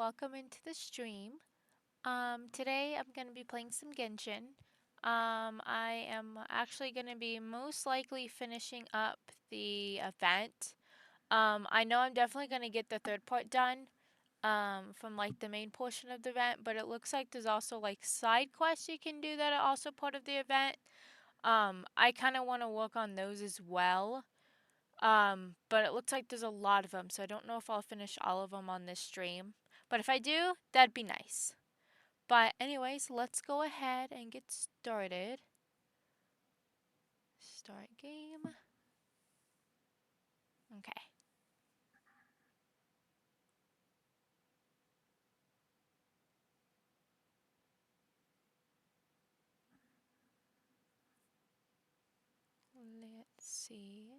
welcome into the stream. Today I'm going to be playing some Genshin. I am actually going to be most likely finishing up the event. I know I'm definitely going to get the third part done, from like the main portion of the event, but it looks like there's also like side quests you can do that are also part of the event. I kind of want to work on those as well. But it looks like there's a lot of them, so I don't know if I'll finish all of them on this stream. But if I do, that'd be nice. But anyways, let's go ahead and get started. Start game. Okay. Let's see.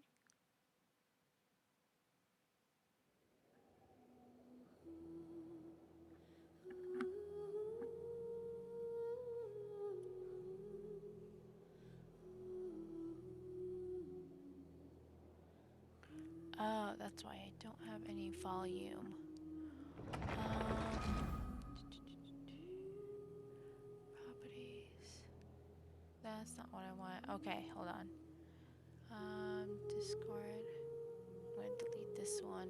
Oh, that's why I don't have any volume. Properties. That's not what I want. Okay, hold on. Discord. I'm gonna delete this one.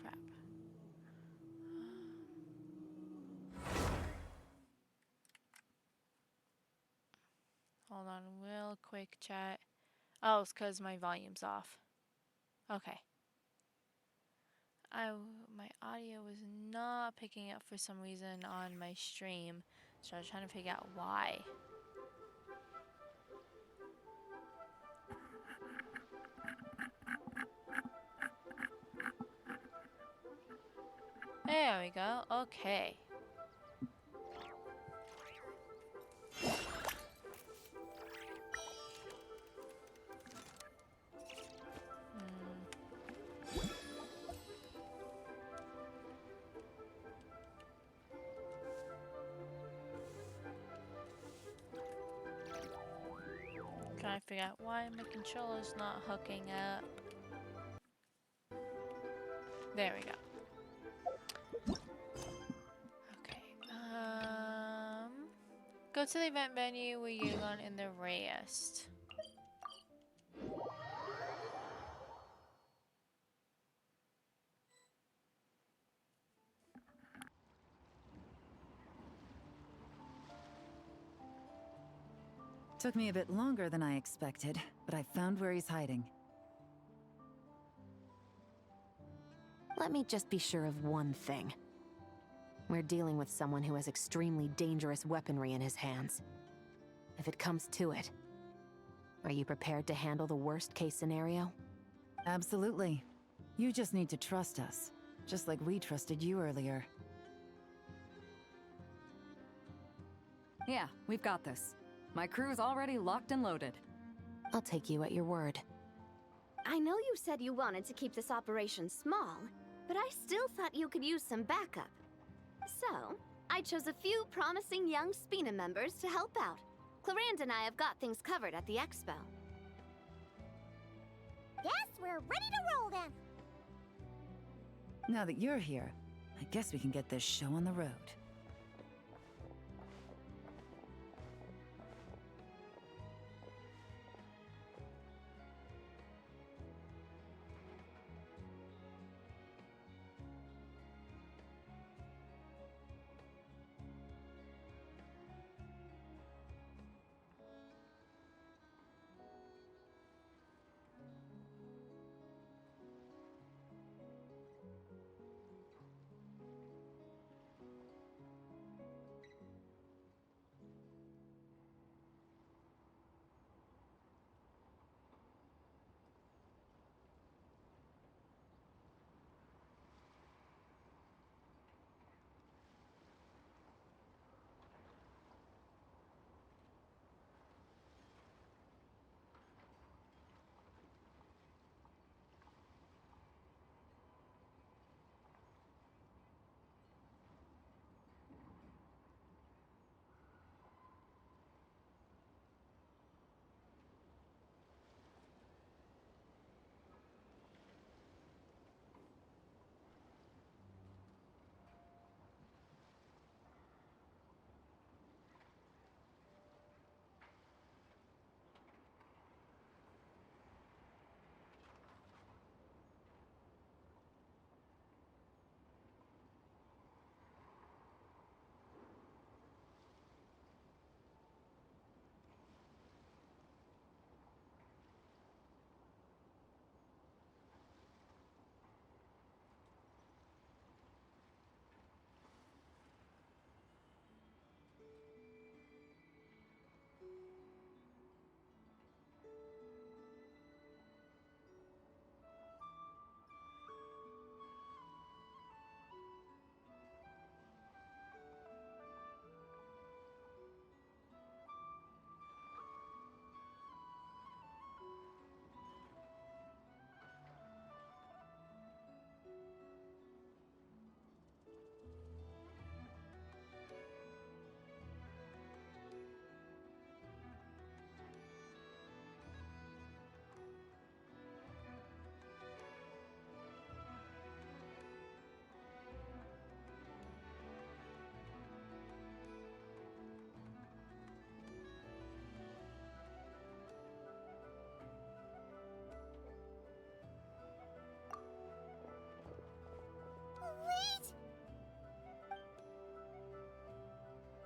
Crap. Hold on, real quick chat. Oh, it's because my volume's off. Okay. My audio was not picking up for some reason on my stream, so I was trying to figure out why. There we go. Okay. Trying to figure out why my controller's not hooking up. There we go. Okay. Go to the event menu where you're going in the rest. Took me a bit longer than I expected, but I found where he's hiding. Let me just be sure of one thing. We're dealing with someone who has extremely dangerous weaponry in his hands. If it comes to it, are you prepared to handle the worst-case scenario? Absolutely. You just need to trust us, just like we trusted you earlier. Yeah, we've got this. My crew's already locked and loaded. I'll take you at your word. I know you said you wanted to keep this operation small, but I still thought you could use some backup. So, I chose a few promising young Spina members to help out. Clarand and I have got things covered at the expo. Yes, we're ready to roll then. Now that you're here, I guess we can get this show on the road.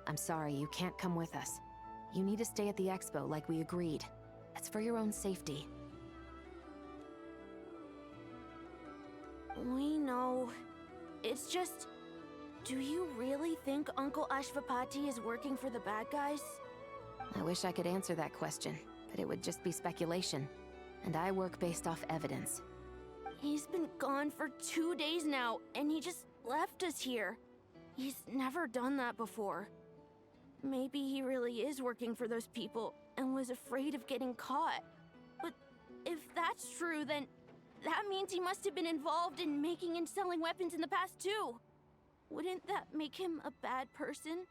I'm sorry, you can't come with us. You need to stay at the expo like we agreed. It's for your own safety. We know. It's just... Do you really think Uncle Ashvapati is working for the bad guys? I wish I could answer that question, but it would just be speculation. And I work based off evidence. He's been gone for 2 days now, and he just left us here. He's never done that before. Maybe he really is working for those people and was afraid of getting caught. But if that's true, then that means he must have been involved in making and selling weapons in the past too. Wouldn't that make him a bad person?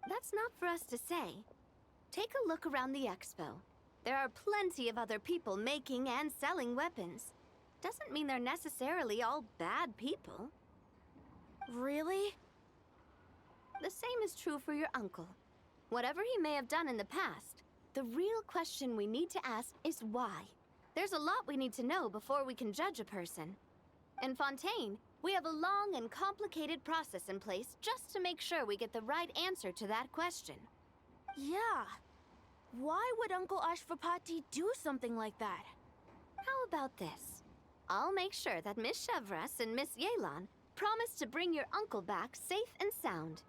That's not for us to say. Take a look around the expo. There are plenty of other people making and selling weapons. Doesn't mean they're necessarily all bad people. Really? The same is true for your uncle. Whatever he may have done in the past, the real question we need to ask is why. There's a lot we need to know before we can judge a person. In Fontaine, we have a long and complicated process in place just to make sure we get the right answer to that question. Yeah. Why would Uncle Ashvapati do something like that? How about this? I'll make sure that Miss Chevras and Miss Yelan promise to bring your uncle back safe and sound.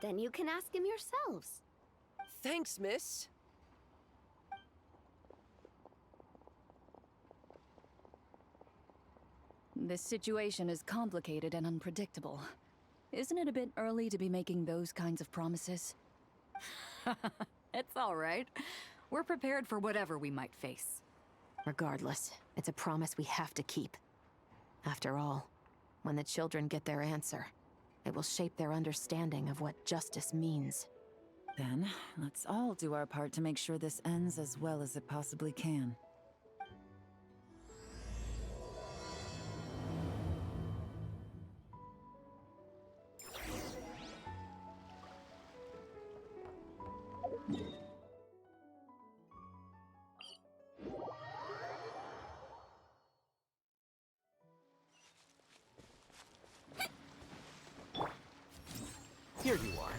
Then you can ask him yourselves. Thanks, miss. This situation is complicated and unpredictable. Isn't it a bit early to be making those kinds of promises? It's all right. We're prepared for whatever we might face. Regardless, it's a promise we have to keep. After all, when the children get their answer, it will shape their understanding of what justice means. Then, let's all do our part to make sure this ends as well as it possibly can. Here you are.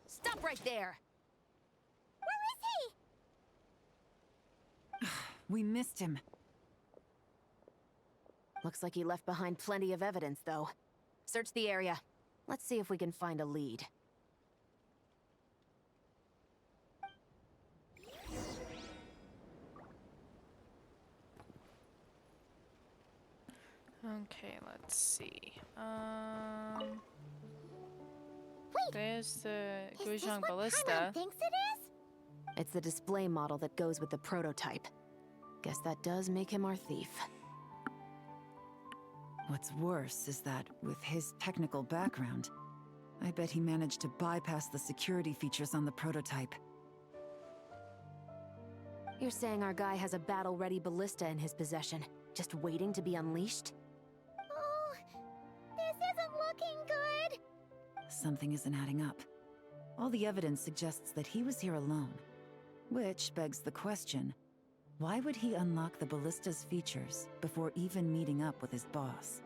Stop right there! Where is he? We missed him. Looks like he left behind plenty of evidence, though. Search the area. Let's see if we can find a lead. Okay, let's see. There's the Is this Gujang what Ballista. Paimon thinks it is? It's the display model that goes with the prototype. Guess that does make him our thief. What's worse is that, with his technical background, I bet he managed to bypass the security features on the prototype. You're saying our guy has a battle-ready ballista in his possession, just waiting to be unleashed? Oh, this isn't looking good. Something isn't adding up. All the evidence suggests that he was here alone. Which begs the question, why would he unlock the ballista's features before even meeting up with his boss?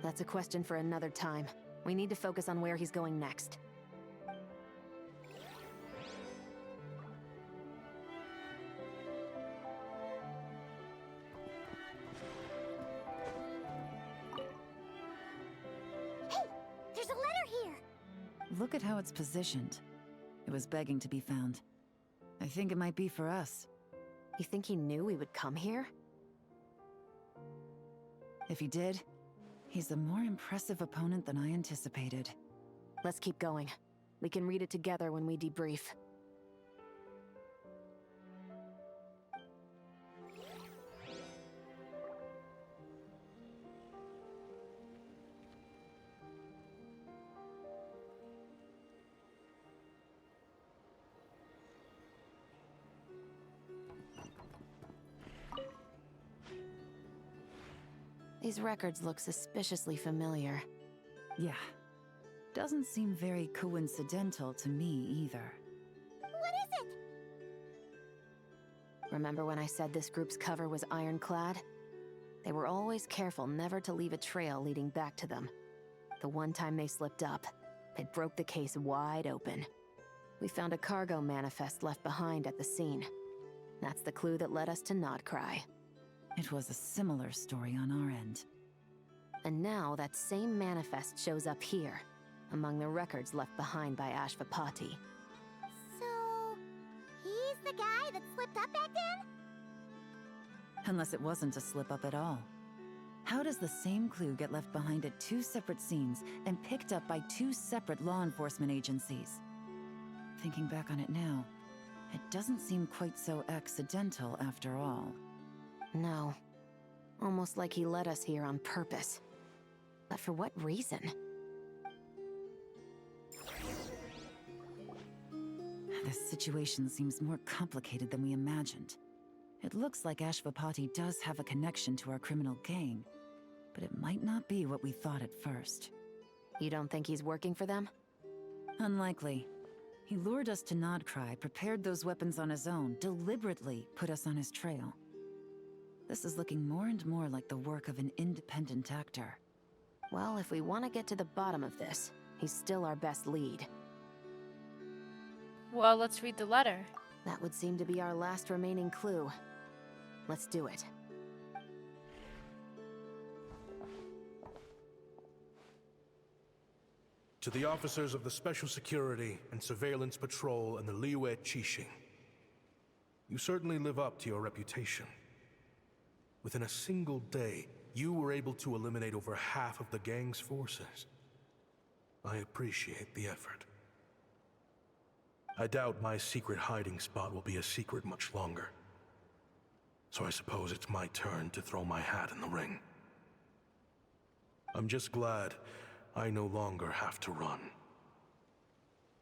That's a question for another time. We need to focus on where he's going next. Hey, there's a letter here. Look at how it's positioned. It was begging to be found. I think it might be for us. You think he knew we would come here? If he did, he's a more impressive opponent than I anticipated. Let's keep going. We can read it together when we debrief. These records look suspiciously familiar. Yeah. Doesn't seem very coincidental to me either. What is it? Remember when I said this group's cover was ironclad? They were always careful never to leave a trail leading back to them. The one time they slipped up, it broke the case wide open. We found a cargo manifest left behind at the scene. That's the clue that led us to Nodcry. It was a similar story on our end. And now that same manifest shows up here, among the records left behind by Ashvapati. So, he's the guy that slipped up back then? Unless it wasn't a slip-up at all. How does the same clue get left behind at two separate scenes and picked up by two separate law enforcement agencies? Thinking back on it now, it doesn't seem quite so accidental after all. No. Almost like he led us here on purpose. But for what reason? This situation seems more complicated than we imagined. It looks like Ashvapati does have a connection to our criminal gang, but it might not be what we thought at first. You don't think he's working for them? Unlikely. He lured us to Nodcry, prepared those weapons on his own, deliberately put us on his trail. This is looking more and more like the work of an independent actor. Well, if we want to get to the bottom of this, he's still our best lead. Well, let's read the letter. That would seem to be our last remaining clue. Let's do it. To the officers of the Special Security and Surveillance Patrol and the Liyue Qixing. You certainly live up to your reputation. Within a single day, you were able to eliminate over half of the gang's forces. I appreciate the effort. I doubt my secret hiding spot will be a secret much longer. So I suppose it's my turn to throw my hat in the ring. I'm just glad I no longer have to run.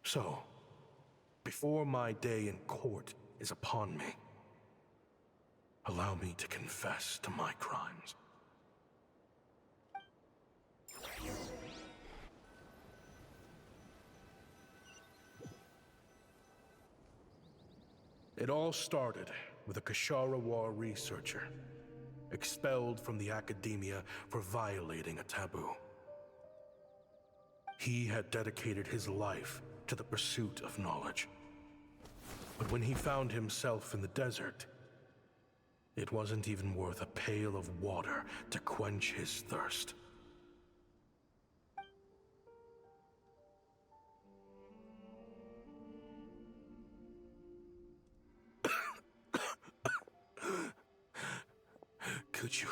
So, before my day in court is upon me, allow me to confess to my crimes. It all started with a Kashara War researcher, expelled from the academia for violating a taboo. He had dedicated his life to the pursuit of knowledge. But when he found himself in the desert, it wasn't even worth a pail of water to quench his thirst. Could you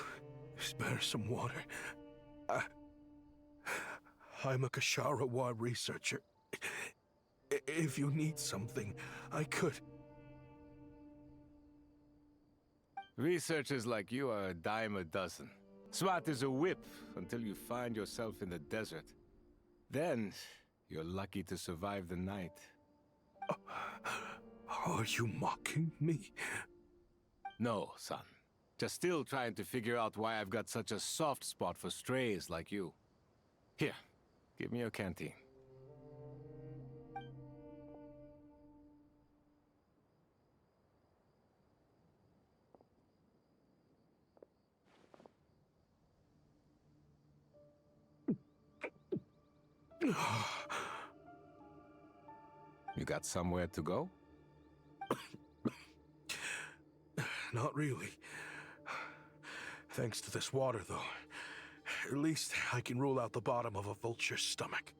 spare some water? I'm a Kashara researcher. If you need something, I could. Researchers like you are a dime a dozen. Smart as a whip until you find yourself in the desert. Then, you're lucky to survive the night. Are you mocking me? No, son. Just still trying to figure out why I've got such a soft spot for strays like you. Here, give me your canteen. You got somewhere to go? Not really. Thanks to this water, though. At least I can rule out the bottom of a vulture's stomach.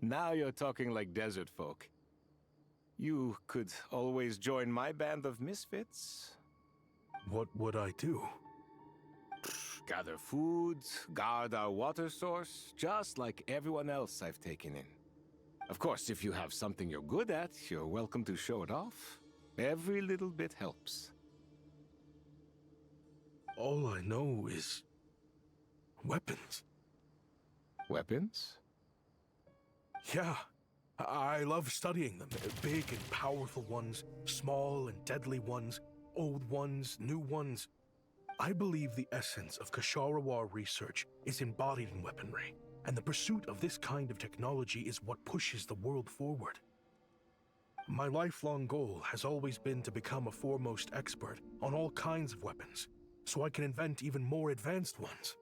Now you're talking like desert folk. You could always join my band of misfits. What would I do? Gather food, guard our water source, just like everyone else I've taken in. Of course, if you have something you're good at, you're welcome to show it off. Every little bit helps. All I know is weapons. Weapons? Yeah, I love studying them. Big and powerful ones, small and deadly ones, old ones, new ones. I believe the essence of Kasharawar research is embodied in weaponry, and the pursuit of this kind of technology is what pushes the world forward. My lifelong goal has always been to become a foremost expert on all kinds of weapons, so I can invent even more advanced ones.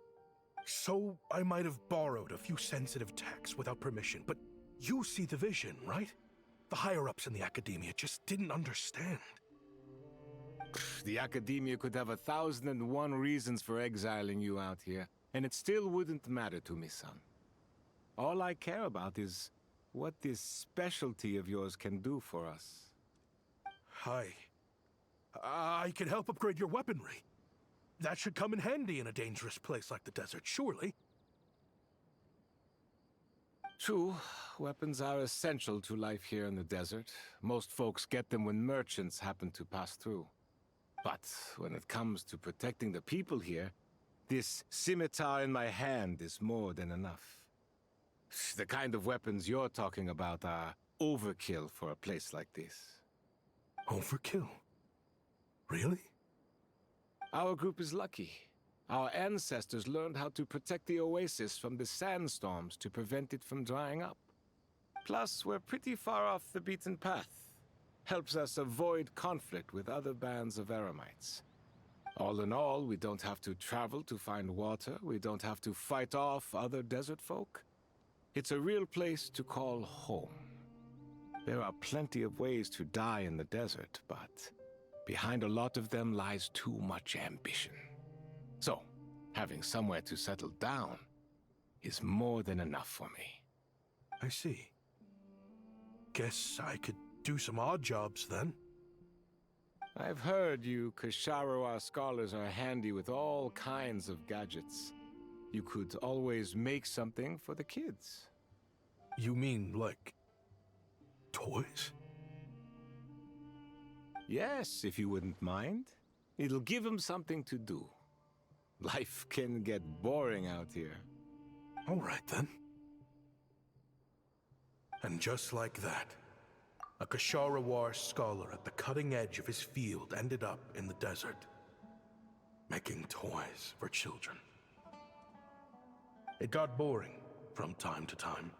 So I might have borrowed a few sensitive techs without permission, but you see the vision, right? The higher-ups in the academia just didn't understand. The academia could have 1,001 reasons for exiling you out here, and it still wouldn't matter to me, son. All I care about is what this specialty of yours can do for us. I can help upgrade your weaponry. That should come in handy in a dangerous place like the desert, surely. True, weapons are essential to life here in the desert. Most folks get them when merchants happen to pass through. But when it comes to protecting the people here, this scimitar in my hand is more than enough. The kind of weapons you're talking about are overkill for a place like this. Overkill? Really? Our group is lucky. Our ancestors learned how to protect the oasis from the sandstorms to prevent it from drying up. Plus, we're pretty far off the beaten path. Helps us avoid conflict with other bands of Eremites. All in all, we don't have to travel to find water, we don't have to fight off other desert folk. It's a real place to call home. There are plenty of ways to die in the desert, but behind a lot of them lies too much ambition. So, having somewhere to settle down is more than enough for me. I see. Guess I could do some odd jobs then. I've heard you Kasharawar scholars are handy with all kinds of gadgets. You could always make something for the kids. You mean, like, toys? Yes, if you wouldn't mind. It'll give them something to do. Life can get boring out here. All right, then. And just like that, a Kasharawar scholar at the cutting edge of his field ended up in the desert, making toys for children. It got boring from time to time,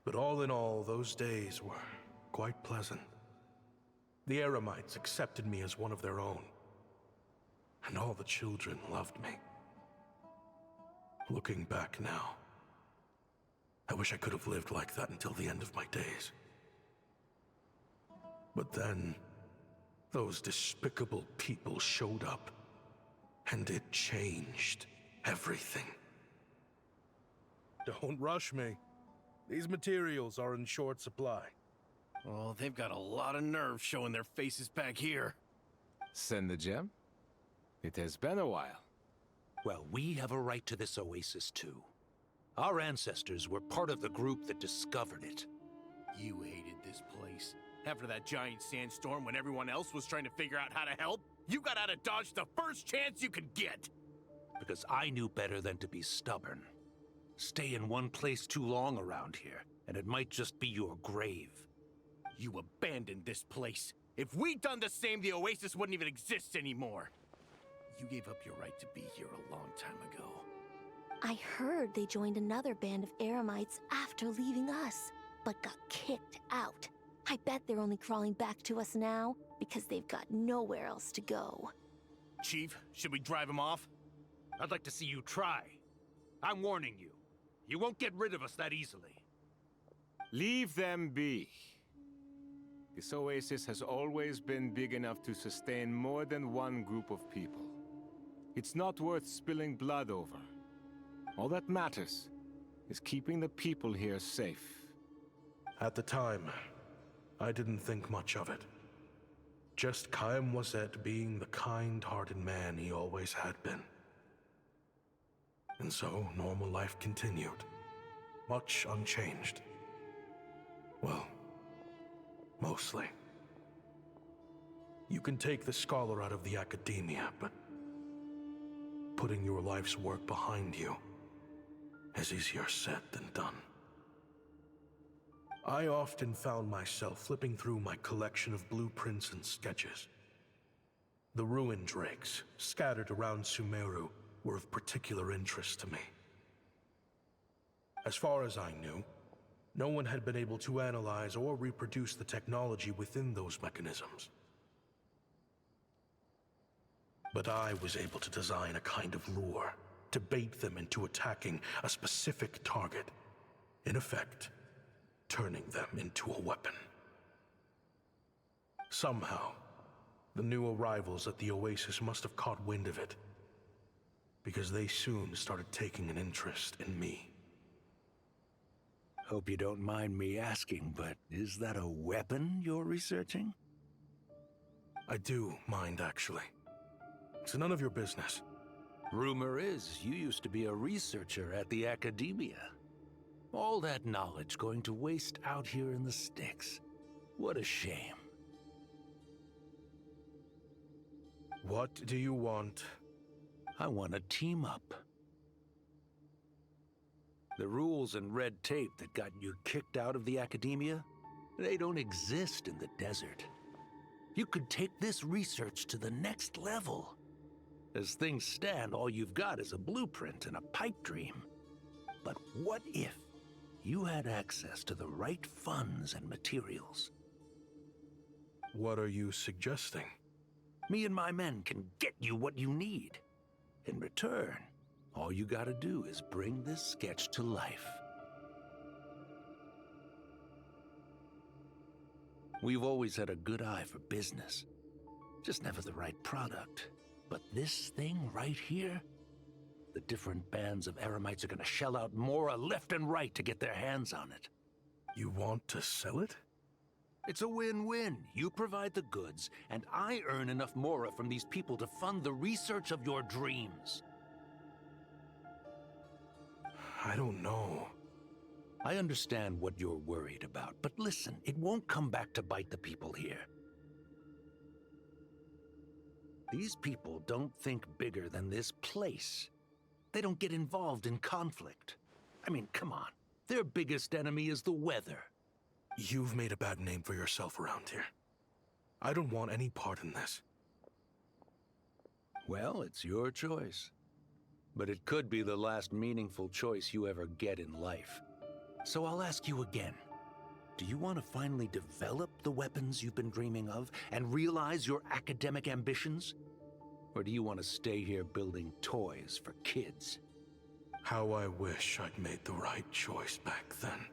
but all in all, those days were quite pleasant. The Eremites accepted me as one of their own, and all the children loved me. Looking back now, I wish I could have lived like that until the end of my days. But then, those despicable people showed up, and it changed everything. Don't rush me. These materials are in short supply. Oh, they've got a lot of nerve showing their faces back here. Send the gem? It has been a while. Well, we have a right to this oasis too. Our ancestors were part of the group that discovered it. You hated this place. After that giant sandstorm when everyone else was trying to figure out how to help, you got out of Dodge the first chance you could get! Because I knew better than to be stubborn. Stay in one place too long around here, and it might just be your grave. You abandoned this place. If we'd done the same, the oasis wouldn't even exist anymore. You gave up your right to be here a long time ago. I heard they joined another band of Eremites after leaving us, but got kicked out. I bet they're only crawling back to us now because they've got nowhere else to go. Chief, should we drive him off? I'd like to see you try. I'm warning you. You won't get rid of us that easily. Leave them be. This oasis has always been big enough to sustain more than one group of people. It's not worth spilling blood over. All that matters is keeping the people here safe. At the time, I didn't think much of it. Just Chaim Wazet being the kind-hearted man he always had been. And so, normal life continued. Much unchanged. Well, mostly. You can take the scholar out of the academia, but putting your life's work behind you is easier said than done. I often found myself flipping through my collection of blueprints and sketches. The ruin drakes, scattered around Sumeru, were of particular interest to me. As far as I knew, no one had been able to analyze or reproduce the technology within those mechanisms. But I was able to design a kind of lure to bait them into attacking a specific target, in effect, turning them into a weapon. Somehow, the new arrivals at the Oasis must have caught wind of it, because they soon started taking an interest in me. Hope you don't mind me asking, but is that a weapon you're researching? I do mind, actually. It's none of your business. Rumor is you used to be a researcher at the Academia. All that knowledge going to waste out here in the sticks. What a shame. What do you want? I want to team up. The rules and red tape that got you kicked out of the Academia, they don't exist in the desert. You could take this research to the next level. As things stand, all you've got is a blueprint and a pipe dream. But what if you had access to the right funds and materials? What are you suggesting? Me and my men can get you what you need. In return, all you gotta do is bring this sketch to life. We've always had a good eye for business. Just never the right product. But this thing right here, the different bands of Eremites are gonna shell out Mora left and right to get their hands on it. You want to sell it? It's a win-win. You provide the goods, and I earn enough Mora from these people to fund the research of your dreams. I don't know. I understand what you're worried about, but listen, it won't come back to bite the people here. These people don't think bigger than this place. They don't get involved in conflict. I mean, come on. Their biggest enemy is the weather. You've made a bad name for yourself around here. I don't want any part in this. Well, it's your choice. But it could be the last meaningful choice you ever get in life. So I'll ask you again. Do you want to finally develop the weapons you've been dreaming of and realize your academic ambitions? Or do you want to stay here building toys for kids? How I wish I'd made the right choice back then.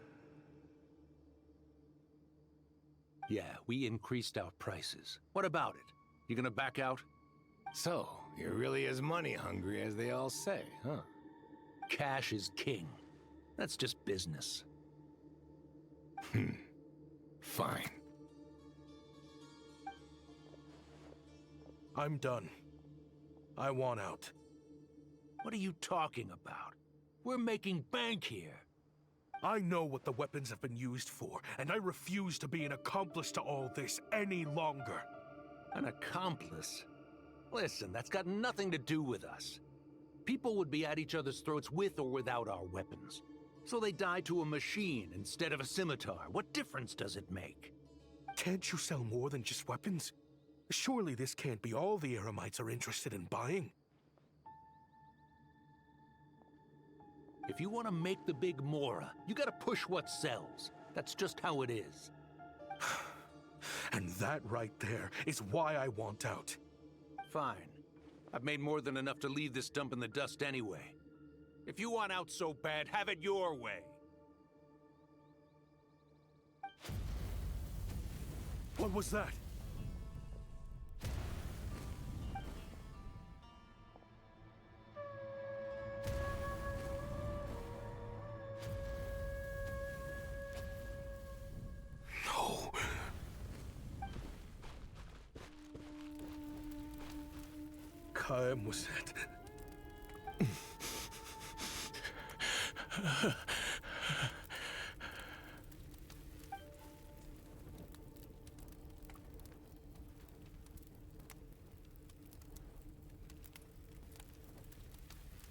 Yeah, we increased our prices. What about it? You gonna back out? So, you're really as money hungry as they all say, huh? Cash is king. That's just business. Fine. I'm done. I want out. What are you talking about? We're making bank here. I know what the weapons have been used for, and I refuse to be an accomplice to all this any longer. An accomplice? Listen, that's got nothing to do with us. People would be at each other's throats with or without our weapons. So they die to a machine instead of a scimitar. What difference does it make? Can't you sell more than just weapons? Surely this can't be all the Eremites are interested in buying. If you want to make the big Mora, you gotta push what sells. That's just how it is. And that right there is why I want out. Fine. I've made more than enough to leave this dump in the dust anyway. If you want out so bad, have it your way. What was that? No. Kaem was it?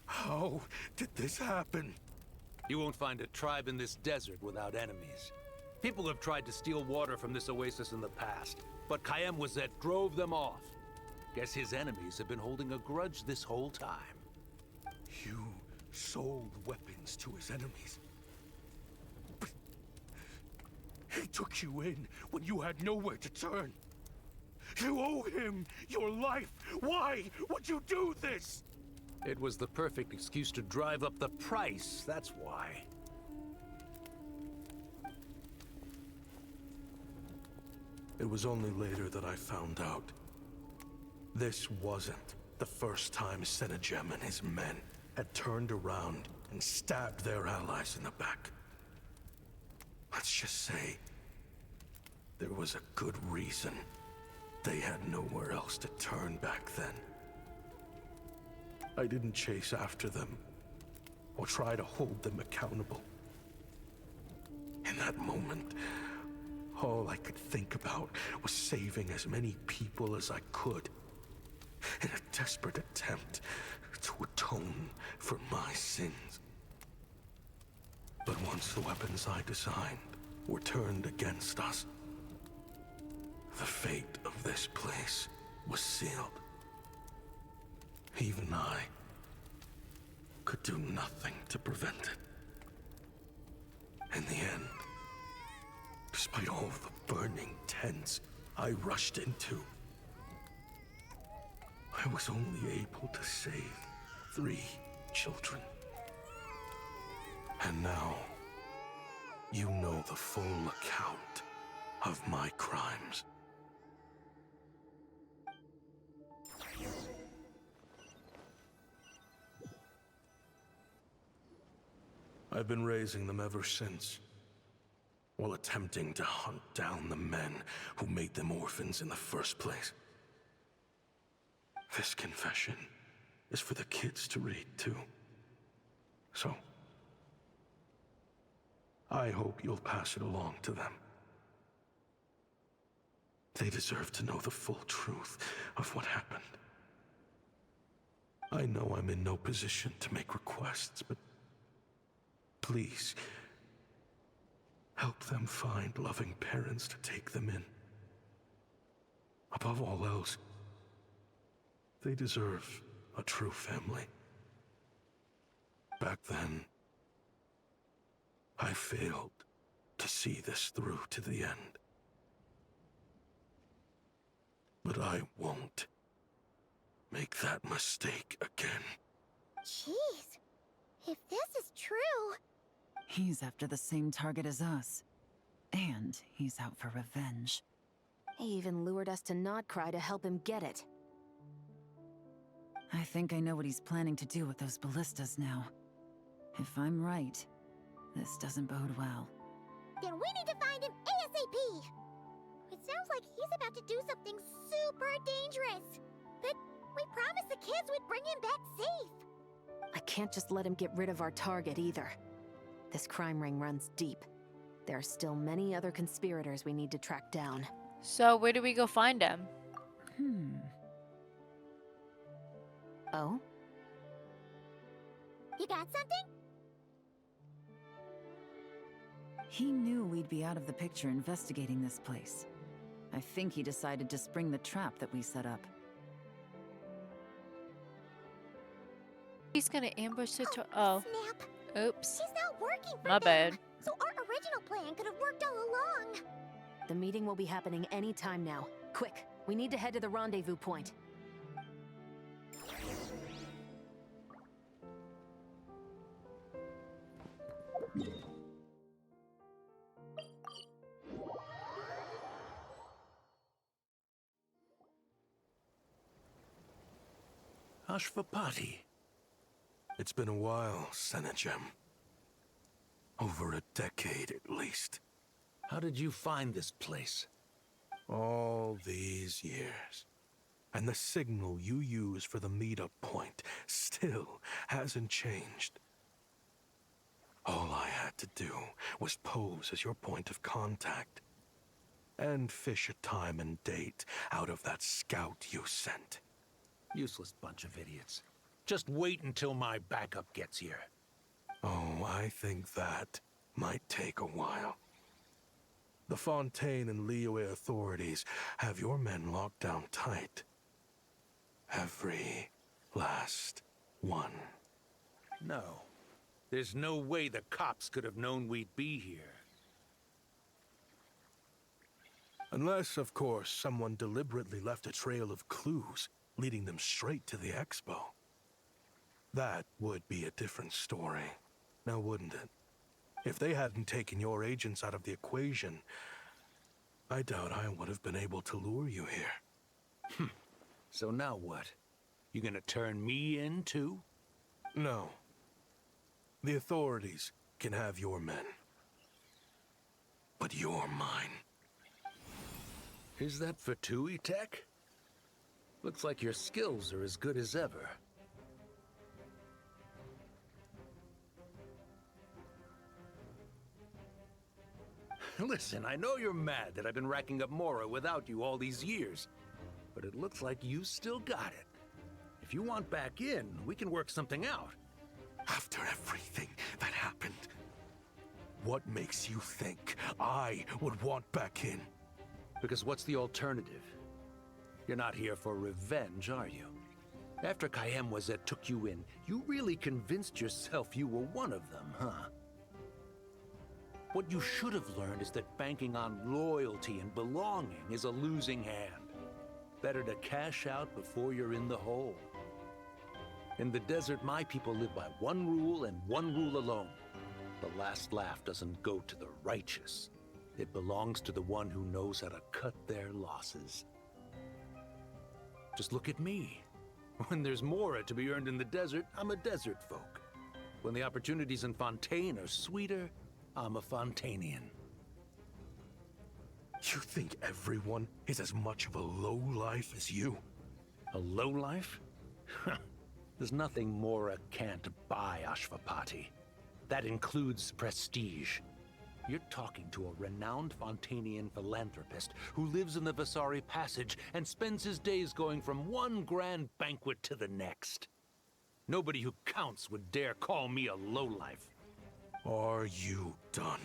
How did this happen? You won't find a tribe in this desert without enemies. People have tried to steal water from this oasis in the past, but Kaem drove them off. Guess his enemies have been holding a grudge this whole time. You sold weapons to his enemies. But he took you in when you had nowhere to turn. You owe him your life. Why would you do this? It was the perfect excuse to drive up the price, that's why. It was only later that I found out. This wasn't the first time Senegem and his men had turned around and stabbed their allies in the back. Let's just say there was a good reason they had nowhere else to turn back then. I didn't chase after them or try to hold them accountable. In that moment, all I could think about was saving as many people as I could in a desperate attempt to atone for my sins. But once the weapons I designed were turned against us, the fate of this place was sealed. Even I could do nothing to prevent it. In the end, despite all the burning tents I rushed into, I was only able to save 3 children. And now, you know the full account of my crimes. I've been raising them ever since, while attempting to hunt down the men who made them orphans in the first place. This confession is for the kids to read, too. So, I hope you'll pass it along to them. They deserve to know the full truth of what happened. I know I'm in no position to make requests, but please, help them find loving parents to take them in. Above all else, they deserve a true family. Back then, I failed to see this through to the end. But I won't make that mistake again. Jeez. If this is true... He's after the same target as us. And he's out for revenge. He even lured us to Notcry to help him get it. I think I know what he's planning to do with those ballistas now. If I'm right, this doesn't bode well. Then we need to find him ASAP! It sounds like he's about to do something super dangerous. But we promised the kids we'd bring him back safe. I can't just let him get rid of our target either. This crime ring runs deep. There are still many other conspirators we need to track down. So where do we go find him? Oh? You got something? He knew we'd be out of the picture investigating this place. I think he decided to spring the trap that we set up. He's gonna ambush the oh. Snap. Oops. She's not working for My them. bad. So our original plan could have worked all along. The meeting will be happening any time now. Quick, we need to head to the rendezvous point. Ashvapati. It's been a while, Senegem. Over a decade at least. How did you find this place? All these years. And the signal you use for the meetup point still hasn't changed. All I had to do was pose as your point of contact. And fish a time and date out of that scout you sent. Useless bunch of idiots. Just wait until my backup gets here. Oh, I think that might take a while. The Fontaine and Liyue authorities have your men locked down tight. Every last one. No. There's no way the cops could have known we'd be here. Unless, of course, someone deliberately left a trail of clues, leading them straight to the expo. That would be a different story, now wouldn't it? If they hadn't taken your agents out of the equation, I doubt I would have been able to lure you here. So now what? You gonna turn me in, too? No. The authorities can have your men. But you're mine. Is that for Tui Tech? Looks like your skills are as good as ever. Listen, I know you're mad that I've been racking up Mora without you all these years, but it looks like you still got it. If you want back in, we can work something out. After everything that happened, what makes you think I would want back in? Because what's the alternative? You're not here for revenge, are you? After Kayemwazet took you in, you really convinced yourself you were one of them, huh? What you should have learned is that banking on loyalty and belonging is a losing hand. Better to cash out before you're in the hole. In the desert, my people live by one rule and one rule alone. The last laugh doesn't go to the righteous. It belongs to the one who knows how to cut their losses. Just look at me. When there's Mora to be earned in the desert, I'm a desert folk. When the opportunities in Fontaine are sweeter, I'm a Fontanian. You think everyone is as much of a lowlife as you? A lowlife? There's nothing Mora can't buy, Ashvapati. That includes prestige. You're talking to a renowned Fontanian philanthropist who lives in the Vasari Passage and spends his days going from one grand banquet to the next. Nobody who counts would dare call me a lowlife. Are you done?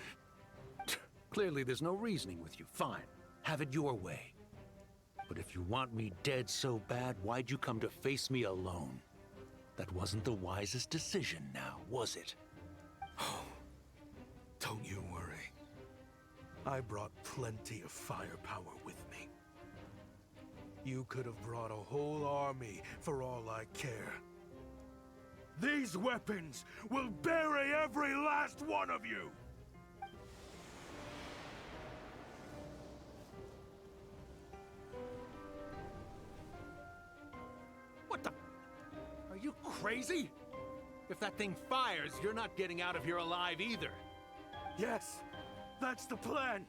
Clearly there's no reasoning with you. Fine. Have it your way. But if you want me dead so bad, why'd you come to face me alone? That wasn't the wisest decision now, was it? Oh, don't you worry. I brought plenty of firepower with me. You could have brought a whole army for all I care. These weapons will bury every last one of you! What the? Are you crazy? If that thing fires, you're not getting out of here alive either. Yes, that's the plan.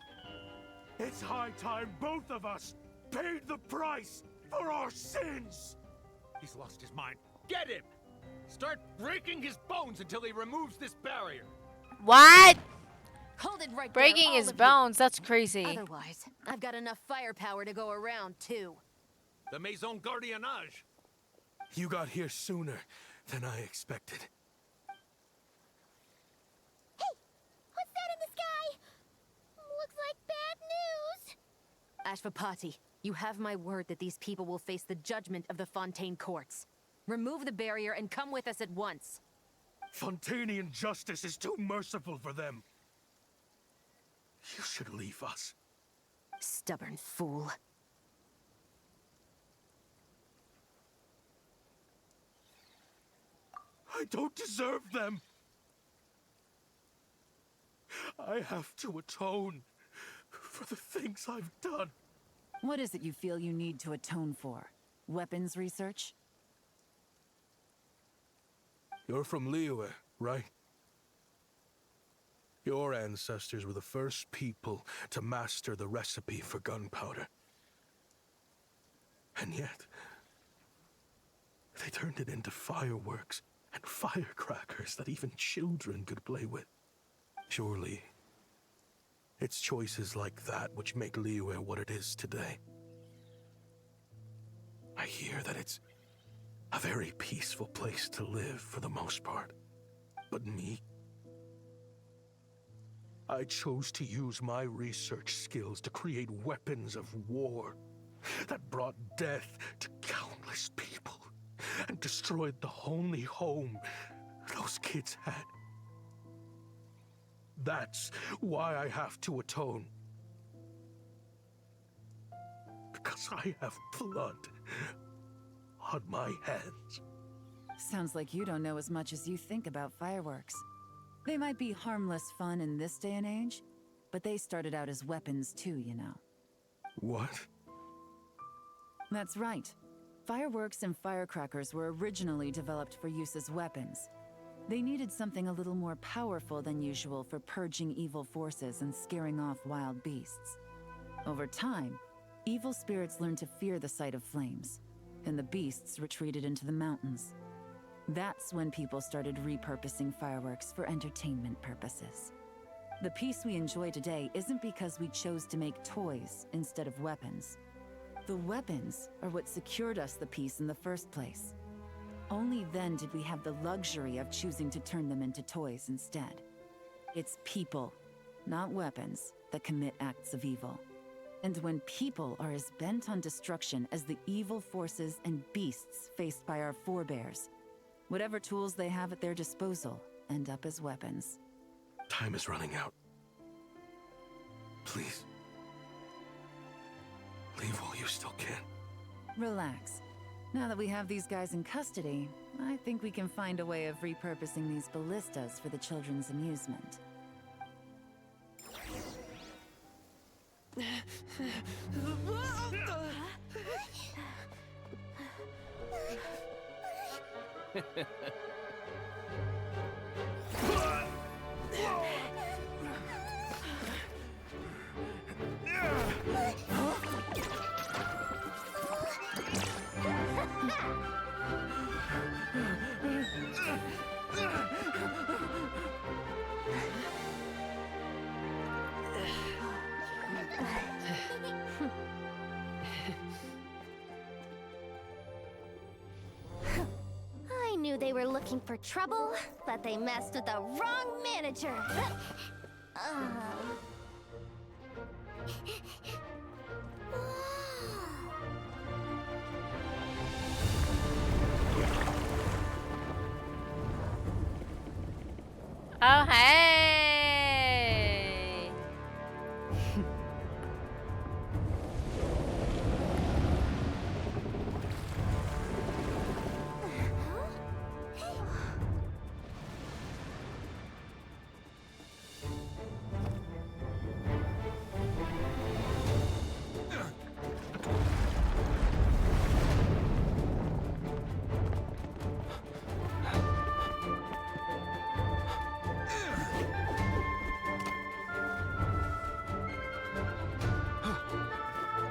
It's high time both of us paid the price for our sins! He's lost his mind. Get him! Start breaking his bones until he removes this barrier. What? Hold it right Breaking there, his all of bones, that's you. crazy. Otherwise, I've got enough firepower to go around, too. The Maison Gardiennage. You got here sooner than I expected. Hey! What's that in the sky? Looks like bad news. Ashvapati, you have my word that these people will face the judgment of the Fontaine courts. Remove the barrier and come with us at once. Fontanian justice is too merciful for them. You should leave us. Stubborn fool. I don't deserve them. I have to atone for the things I've done. What is it you feel you need to atone for? Weapons research? You're from Liyue, right? Your ancestors were the first people to master the recipe for gunpowder. And yet, they turned it into fireworks and firecrackers that even children could play with. Surely, it's choices like that which make Liyue what it is today. I hear that it's a very peaceful place to live for the most part. But me? I chose to use my research skills to create weapons of war that brought death to countless people and destroyed the only home those kids had. That's why I have to atone. Because I have blood on my hands. Sounds like you don't know as much as you think about fireworks. They might be harmless fun in this day and age, but they started out as weapons too, you know. What? That's right. Fireworks and firecrackers were originally developed for use as weapons. They needed something a little more powerful than usual for purging evil forces and scaring off wild beasts. Over time, evil spirits learned to fear the sight of flames, and the beasts retreated into the mountains. That's when people started repurposing fireworks for entertainment purposes. The peace we enjoy today isn't because we chose to make toys instead of weapons. The weapons are what secured us the peace in the first place. Only then did we have the luxury of choosing to turn them into toys instead. It's people, not weapons, that commit acts of evil. And when people are as bent on destruction as the evil forces and beasts faced by our forebears, whatever tools they have at their disposal end up as weapons. Time is running out. Please. Leave while you still can. Relax. Now that we have these guys in custody, I think we can find a way of repurposing these ballistas for the children's amusement. I knew they were looking for trouble, but they messed with the wrong manager. Oh, hey!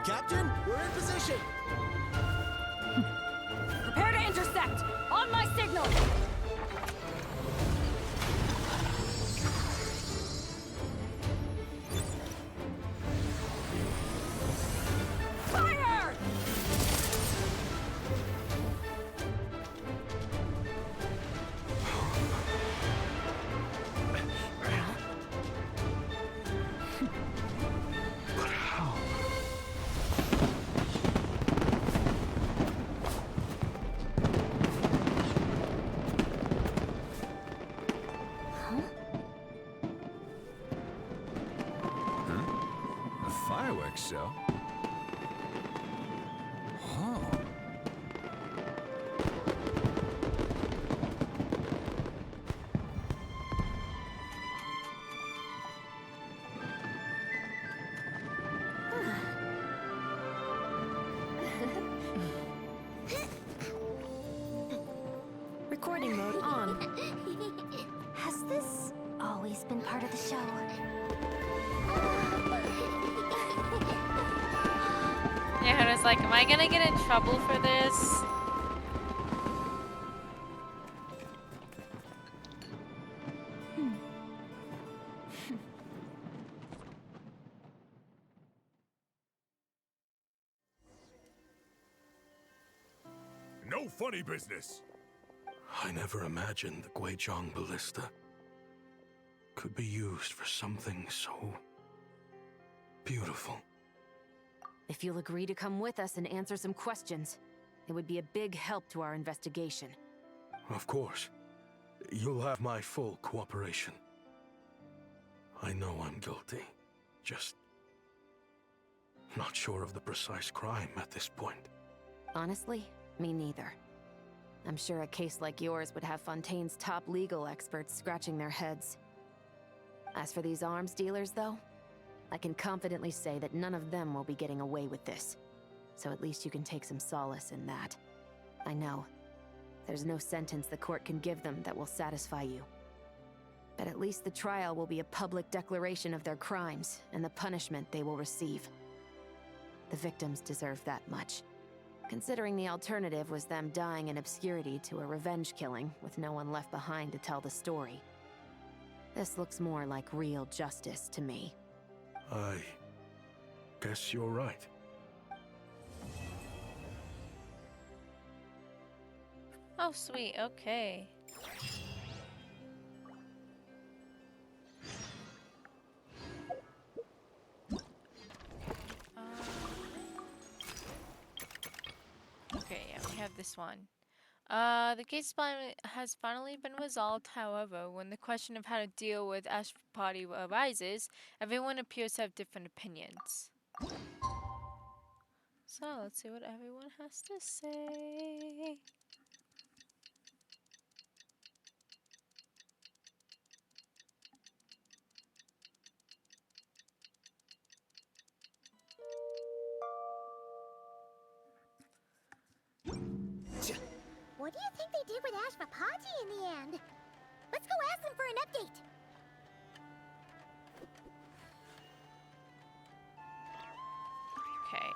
Captain, we're in position! Prepare to intersect! On my signal! Fire! But how? A fireworks show? Oh. Recording mode on. Has this always been part of the show? Yeah, I was like, am I gonna get in trouble for this? No funny business. I never imagined the Guizhong ballista could be used for something so beautiful. If you'll agree to come with us and answer some questions, it would be a big help to our investigation. Of course. You'll have my full cooperation. I know I'm guilty. Just not sure of the precise crime at this point. Honestly, me neither. I'm sure a case like yours would have Fontaine's top legal experts scratching their heads. As for these arms dealers, though, I can confidently say that none of them will be getting away with this. So at least you can take some solace in that. I know. There's no sentence the court can give them that will satisfy you. But at least the trial will be a public declaration of their crimes and the punishment they will receive. The victims deserve that much, considering the alternative was them dying in obscurity to a revenge killing with no one left behind to tell the story. This looks more like real justice to me. I guess you're right. Oh, sweet. Okay. Okay, yeah, we have this one. The case has finally been resolved. However, when the question of how to deal with Ashpati arises, everyone appears to have different opinions. So, let's see what everyone has to say. What do you think they did with Ashvapati in the end? Let's go ask them for an update. Okay.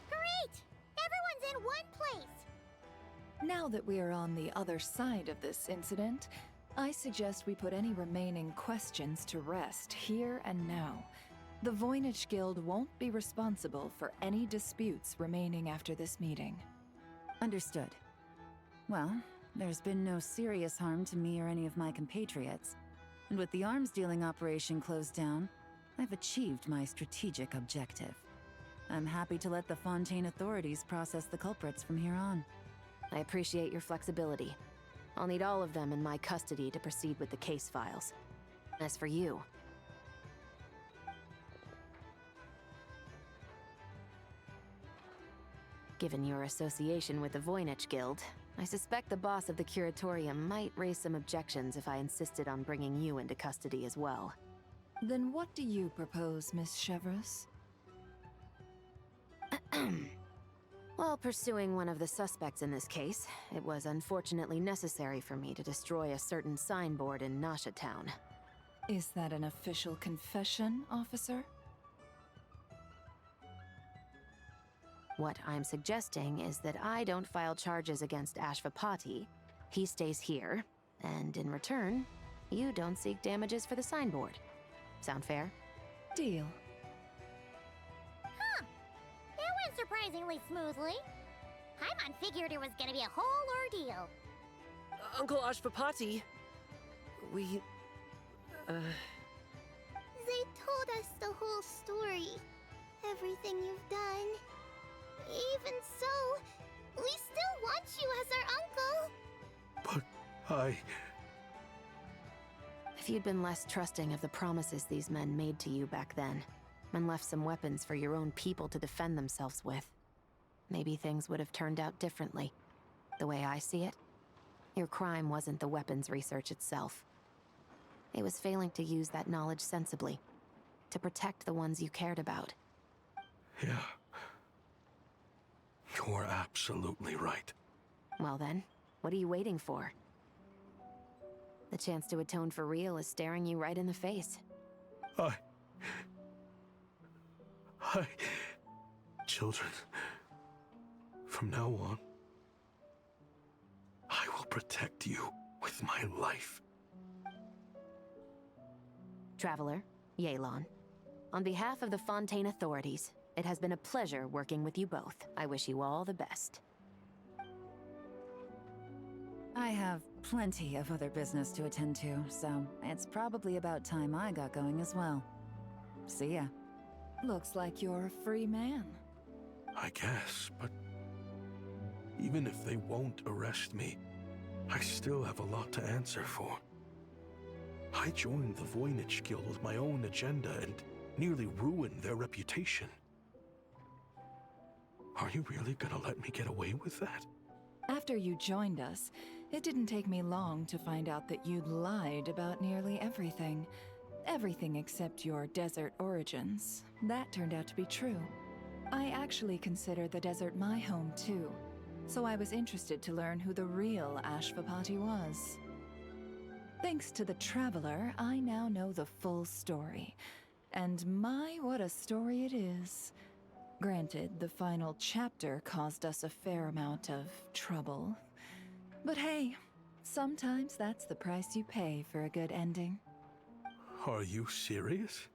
Great! Everyone's in one place. Now that we are on the other side of this incident, I suggest we put any remaining questions to rest here and now. The Voynich Guild won't be responsible for any disputes remaining after this meeting. Understood. Well, there's been no serious harm to me or any of my compatriots. And with the arms dealing operation closed down, I've achieved my strategic objective. I'm happy to let the Fontaine authorities process the culprits from here on. I appreciate your flexibility. I'll need all of them in my custody to proceed with the case files. As for you... Given your association with the Voynich Guild, I suspect the boss of the Curatorium might raise some objections if I insisted on bringing you into custody as well. Then what do you propose, Miss Chevreuse? While pursuing one of the suspects in this case, it was unfortunately necessary for me to destroy a certain signboard in Nasha Town. Is that an official confession, officer? What I'm suggesting is that I don't file charges against Ashvapati, he stays here, and in return, you don't seek damages for the signboard. Sound fair? Deal. Huh. That went surprisingly smoothly. Paimon figured it was gonna be a whole ordeal. Uncle Ashvapati, we... They told us the whole story. Everything you've done. Even so, we still want you as our uncle. But If you'd been less trusting of the promises these men made to you back then, and left some weapons for your own people to defend themselves with, maybe things would have turned out differently. The way I see it, your crime wasn't the weapons research itself. It was failing to use that knowledge sensibly, to protect the ones you cared about. yeah. You're absolutely right. Well then, what are you waiting for? The chance to atone for real is staring you right in the face. Children, from now on, I will protect you with my life. Traveler, Yelan, on behalf of the Fontaine authorities, It has been a pleasure working with you both. I wish you all the best. I have plenty of other business to attend to, so it's probably about time I got going as well. See ya. Looks like you're a free man. I guess, but even if they won't arrest me, I still have a lot to answer for. I joined the Voynich Guild with my own agenda and nearly ruined their reputation. Are you really gonna let me get away with that? After you joined us, it didn't take me long to find out that you'd lied about nearly everything. Everything except your desert origins. That turned out to be true. I actually consider the desert my home too, so I was interested to learn who the real Ashvapati was. Thanks to the Traveler, I now know the full story. And my, what a story it is. Granted, the final chapter caused us a fair amount of trouble. But hey, sometimes that's the price you pay for a good ending. Are you serious?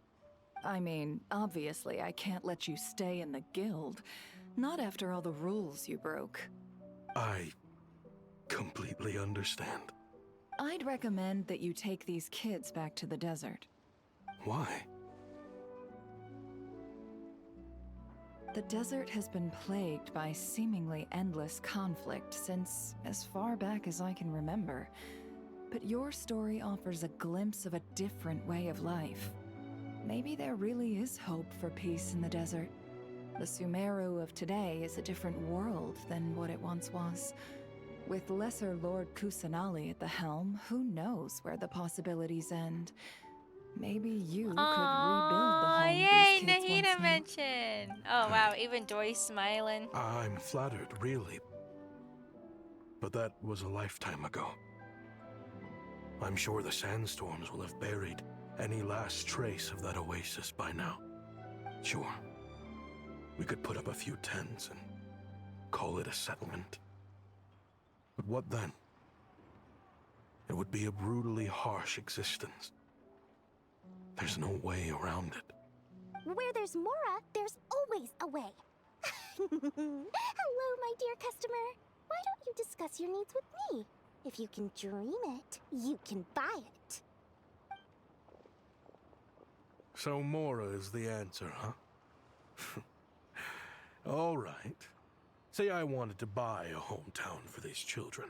I mean, obviously I can't let you stay in the guild. Not after all the rules you broke. I completely understand. I'd recommend that you take these kids back to the desert. Why? The desert has been plagued by seemingly endless conflict since as far back as I can remember. But your story offers a glimpse of a different way of life. Maybe there really is hope for peace in the desert. The Sumeru of today is a different world than what it once was. With Lesser Lord Kusanali at the helm, who knows where the possibilities end? Maybe you could rebuild the home Yay, these kids Nahida once knew. mentioned. Oh wow, even Joy's smiling. I'm flattered, really. But that was a lifetime ago. I'm sure the sandstorms will have buried any last trace of that oasis by now. Sure, we could put up a few tents and call it a settlement. But what then? It would be a brutally harsh existence. There's no way around it. Where there's Mora, there's always a way. Hello, my dear customer. Why don't you discuss your needs with me? If you can dream it, you can buy it. So Mora is the answer, huh? All right. Say I wanted to buy a hometown for these children.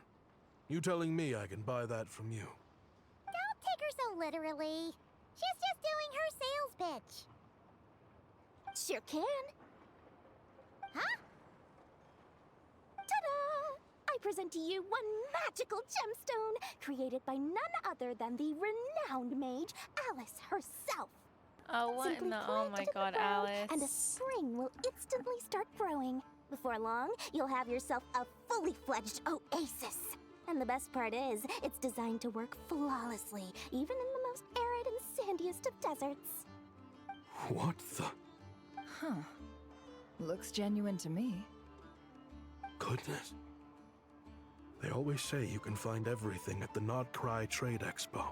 You telling me I can buy that from you? Don't take her so literally. She's just doing her sales pitch. Sure can. Huh? Ta-da! I present to you one magical gemstone created by none other than the renowned mage Alice herself. Oh, what Simply in the... plant Oh it my in the god, ground, Alice. and a spring will instantly start growing. Before long, you'll have yourself a fully fledged oasis. And the best part is, it's designed to work flawlessly, even in the most arid and sandiest of deserts. What the? Huh. Looks genuine to me. Goodness. They always say you can find everything at the Not Cry Trade Expo.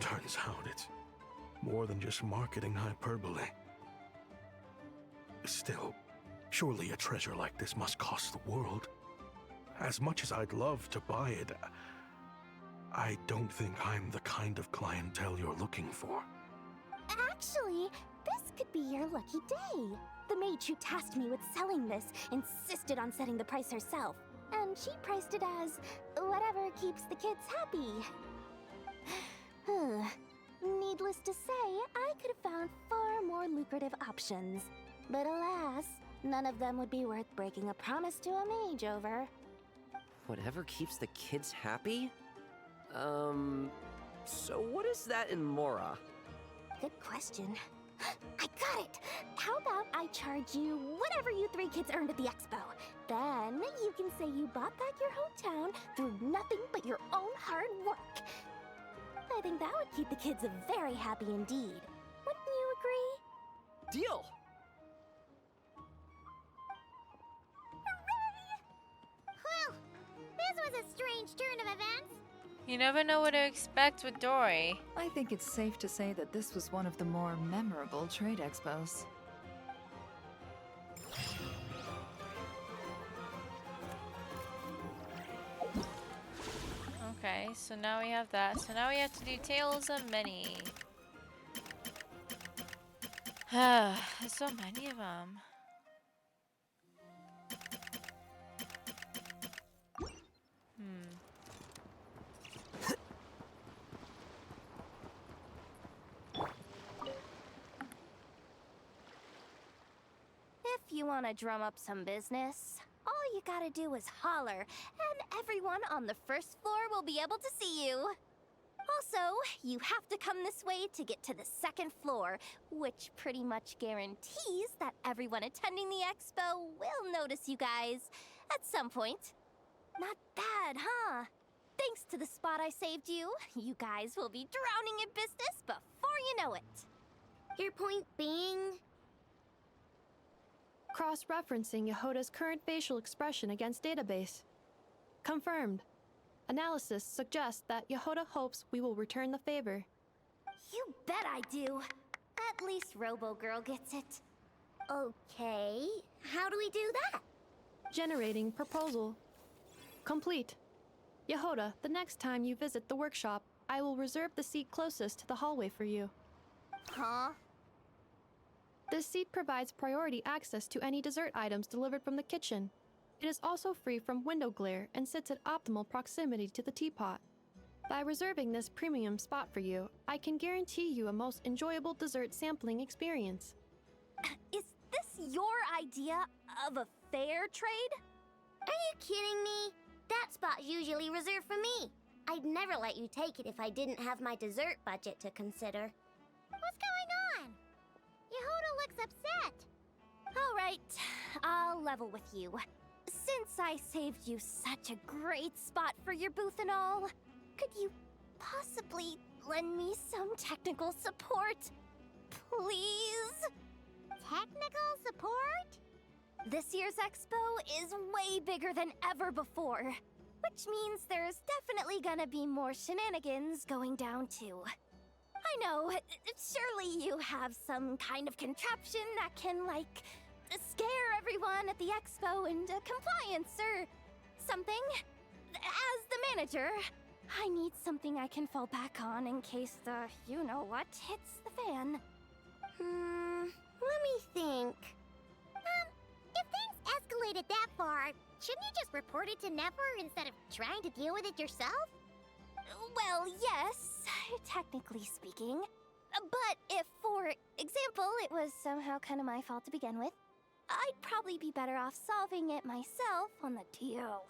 Turns out it's more than just marketing hyperbole. Still, surely a treasure like this must cost the world. As much as I'd love to buy it, I don't think I'm the kind of clientele you're looking for. Actually, this could be your lucky day. The mage who tasked me with selling this insisted on setting the price herself, and she priced it as whatever keeps the kids happy. Needless to say, I could have found far more lucrative options. But alas, none of them would be worth breaking a promise to a mage over. Whatever keeps the kids happy? So what is that in Mora? Good question. I got it! How about I charge you whatever you three kids earned at the expo? Then you can say you bought back your hometown through nothing but your own hard work. I think that would keep the kids very happy indeed. Wouldn't you agree? Deal! Well, this was a strange turn of events. You never know what to expect with Dory. I think it's safe to say that this was one of the more memorable trade expos. Okay, so now we have that. So now we have to do Tales of Many. There's so many of them. If you want to drum up some business, all you gotta do is holler, and everyone on the first floor will be able to see you. Also, you have to come this way to get to the second floor, which pretty much guarantees that everyone attending the expo will notice you guys at some point. Not bad, huh? Thanks to the spot I saved you, you guys will be drowning in business before you know it. Your point being? Cross-referencing Yehoda's current facial expression against database. Confirmed. Analysis suggests that Yehoda hopes we will return the favor. You bet I do. At least Robo-Girl gets it. Okay, how do we do that? Generating proposal. Complete. Yehoda, the next time you visit the workshop, I will reserve the seat closest to the hallway for you. Huh? This seat provides priority access to any dessert items delivered from the kitchen. It is also free from window glare and sits at optimal proximity to the teapot. By reserving this premium spot for you, I can guarantee you a most enjoyable dessert sampling experience. Is this your idea of a fair trade? Are you kidding me? That spot's usually reserved for me. I'd never let you take it if I didn't have my dessert budget to consider. What's going on? Yehoda looks upset. All right, I'll level with you. Since I saved you such a great spot for your booth and all, could you possibly lend me some technical support? Please? Technical support? This year's expo is way bigger than ever before, which means there's definitely gonna be more shenanigans going down too. I know, surely you have some kind of contraption that can, like, scare everyone at the expo into compliance or something. As the manager, I need something I can fall back on in case the you-know-what hits the fan. Let me think. If things escalated that far, shouldn't you just report it to Never instead of trying to deal with it yourself? Well, yes, technically speaking. But if, for example, it was somehow kind of my fault to begin with, I'd probably be better off solving it myself on the DL.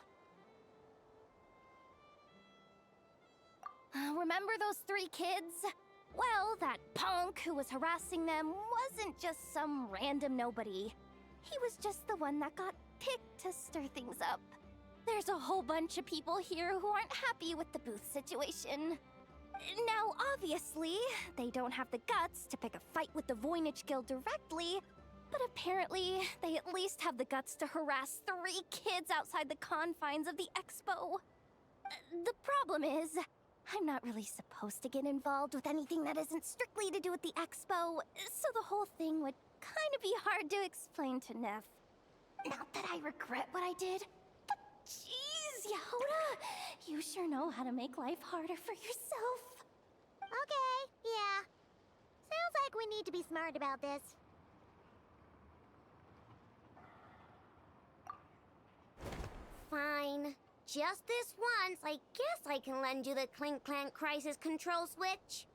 Remember those 3 kids? Well, that punk who was harassing them wasn't just some random nobody. He was just the one that got picked to stir things up. There's a whole bunch of people here who aren't happy with the booth situation. Now, obviously, they don't have the guts to pick a fight with the Voynich Guild directly, but apparently, they at least have the guts to harass 3 kids outside the confines of the expo. The problem is, I'm not really supposed to get involved with anything that isn't strictly to do with the expo, so the whole thing would kind of be hard to explain to Neff. Not that I regret what I did, but jeez, Yehoda, you sure know how to make life harder for yourself. Okay, yeah. Sounds like we need to be smart about this. Fine. Just this once, I guess I can lend you the Clink Clank Crisis Control Switch.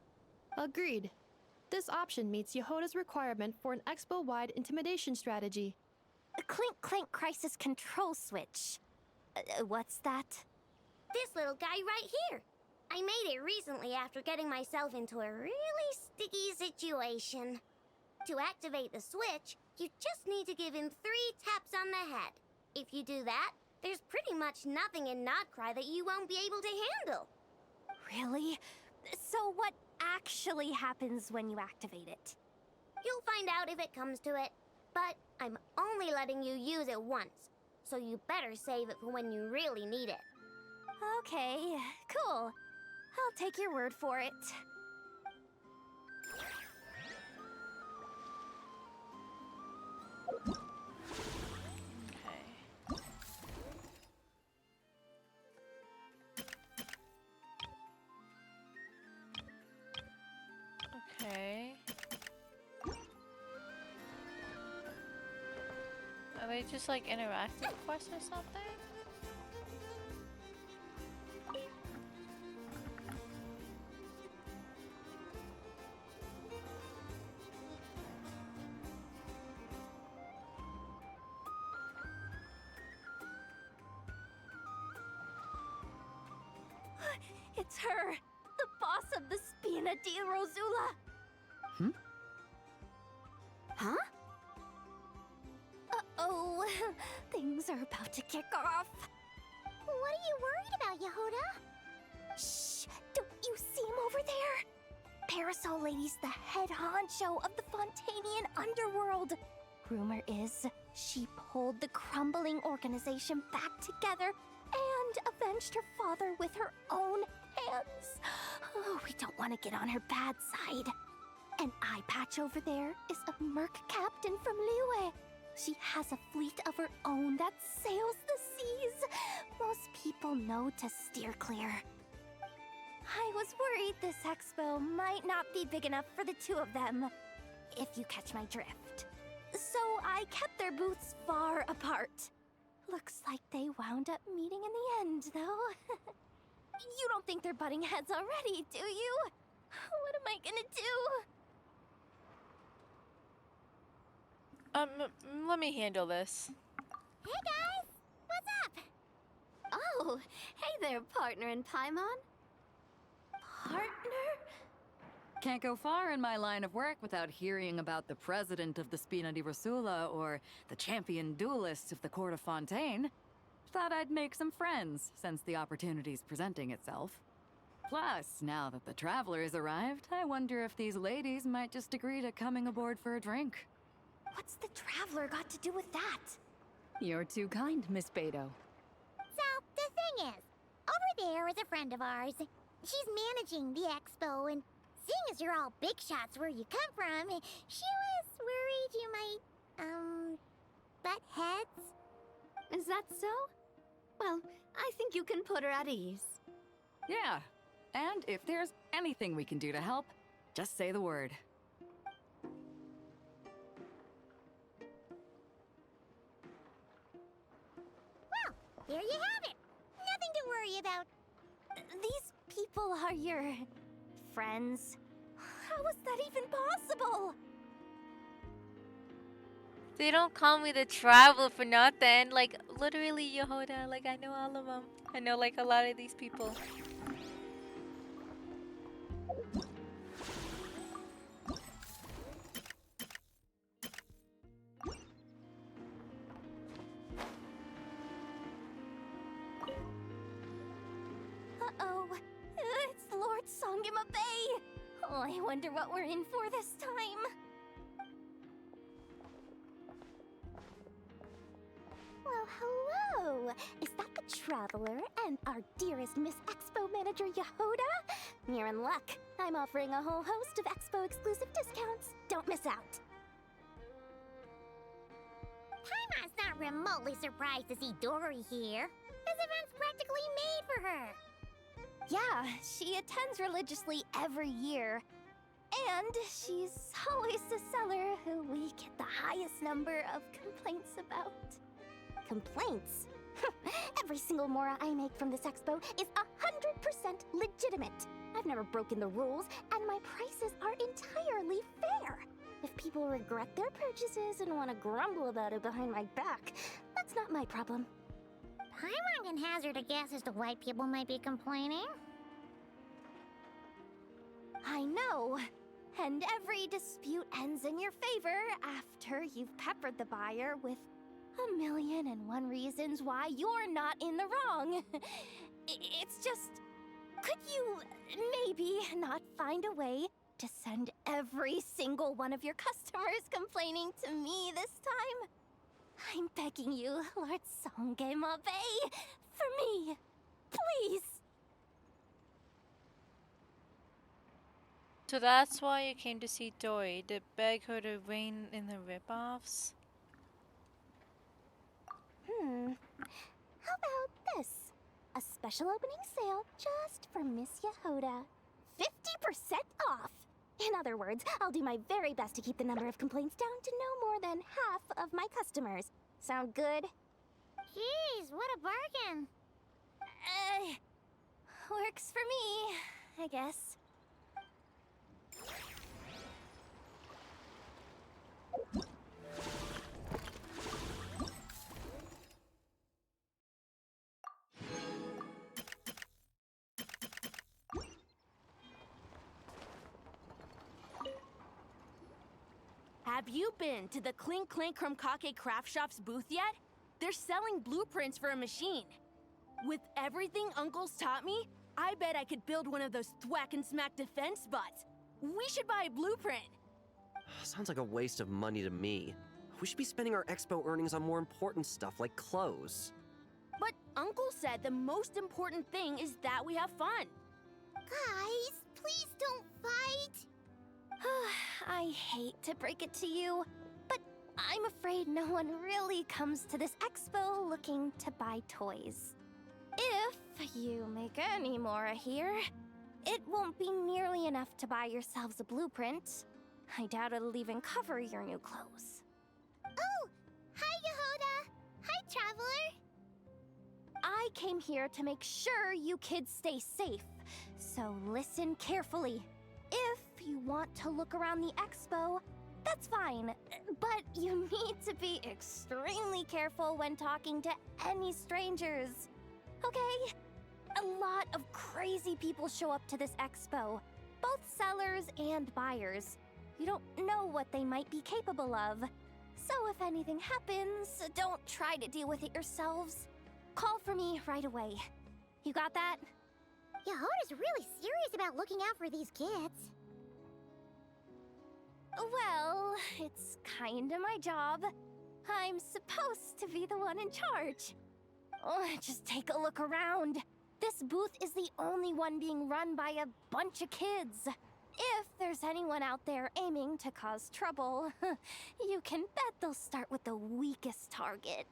Agreed. This option meets Yehoda's requirement for an expo-wide intimidation strategy. A Clink Clank Crisis Control Switch. What's that? This little guy right here. I made it recently after getting myself into a really sticky situation. To activate the switch, you just need to give him 3 taps on the head. If you do that, there's pretty much nothing in Notcry that you won't be able to handle. Really? So what actually happens when you activate it? You'll find out if it comes to it, but I'm only letting you use it once, so you better save it for when you really need it. Okay, cool. I'll take your word for it. they just like interactive quests or something? It's her! The boss of the Spina di Rosula! Hmm? Huh? Uh-oh, things are about to kick off. What are you worried about, Yehuda? Shh! Don't you see him over there? Parasol Lady's the head honcho of the Fontanian underworld. Rumor is she pulled the crumbling organization back together and avenged her father with her own hands. Oh, we don't want to get on her bad side. An eye patch over there is a merc captain from Liyue. She has a fleet of her own that sails the seas. Most people know to steer clear. I was worried this expo might not be big enough for the two of them, if you catch my drift. So I kept their booths far apart. Looks like they wound up meeting in the end, though. You don't think they're butting heads already, do you? What am I gonna do? Let me handle this. Hey guys! What's up? Oh, hey there, partner in Paimon. Partner? Can't go far in my line of work without hearing about the president of the Spina di Rosula or the champion duelist of the court of Fontaine. Thought I'd make some friends since the opportunity's presenting itself. Plus, now that the traveler has arrived, I wonder if these ladies might just agree to coming aboard for a drink. What's the traveler got to do with that? You're too kind, Miss Beto. So, the thing is, over there is a friend of ours. She's managing the expo, and seeing as you're all big shots where you come from, she was worried you might, butt heads. Is that so? Well, I think you can put her at ease. Yeah, and if there's anything we can do to help, just say the word. Well, there you have it. Nothing to worry about. These people are your friends? How is that even possible? They don't call me the traveler for nothing. Like, literally, Yehuda. Like, I know all of them. I know, like, a lot of these people. Uh-oh. It's Lord Songima Bay. Oh, I wonder what we're in for this time. Well, hello. Is that the traveler and our dearest Miss Expo manager, Yehuda? You're in luck. I'm offering a whole host of Expo exclusive discounts. Don't miss out. Paimon's not remotely surprised to see Dory here. This event's practically made for her. Yeah, she attends religiously every year. And she's always the seller who we get the highest number of complaints about. Complaints? Every single Mora I make from this expo is 100% legitimate. I've never broken the rules, and my prices are entirely fair. If people regret their purchases and want to grumble about it behind my back, that's not my problem. Paimon can hazard a guess as to why people might be complaining. I know. And every dispute ends in your favor after you've peppered the buyer with 1,000,001 reasons why you're not in the wrong. It's just, could you maybe not find a way to send every single one of your customers complaining to me this time? I'm begging you, Lord Songema Bay, for me, please. So that's why you came to see Dory, to beg her to rein in the ripoffs? How about this? A special opening sale just for Miss Yehuda. 50% off! In other words, I'll do my very best to keep the number of complaints down to no more than half of my customers. Sound good? Jeez, what a bargain. Works for me, I guess. Have you been to the Clink Clink Krumkake Craft Shop's booth yet? They're selling blueprints for a machine. With everything Uncle's taught me, I bet I could build one of those thwack and smack defense bots. We should buy a blueprint. Sounds like a waste of money to me. We should be spending our expo earnings on more important stuff like clothes. But Uncle said the most important thing is that we have fun. Guys, please don't fight. I hate to break it to you, but I'm afraid no one really comes to this expo looking to buy toys. If you make any more here, it won't be nearly enough to buy yourselves a blueprint. I doubt it'll even cover your new clothes. Oh, hi, Yehoda. Hi, Traveler. I came here to make sure you kids stay safe, so listen carefully. If you want to look around the expo, that's fine, but you need to be extremely careful when talking to any strangers. Okay? A lot of crazy people show up to this expo, both sellers and buyers. You don't know what they might be capable of. So if anything happens, don't try to deal with it yourselves. Call for me right away. You got that? Yehoda's really serious about looking out for these kids. Well, it's kinda my job. I'm supposed to be the one in charge. Oh, just take a look around. This booth is the only one being run by a bunch of kids. If there's anyone out there aiming to cause trouble, you can bet they'll start with the weakest target.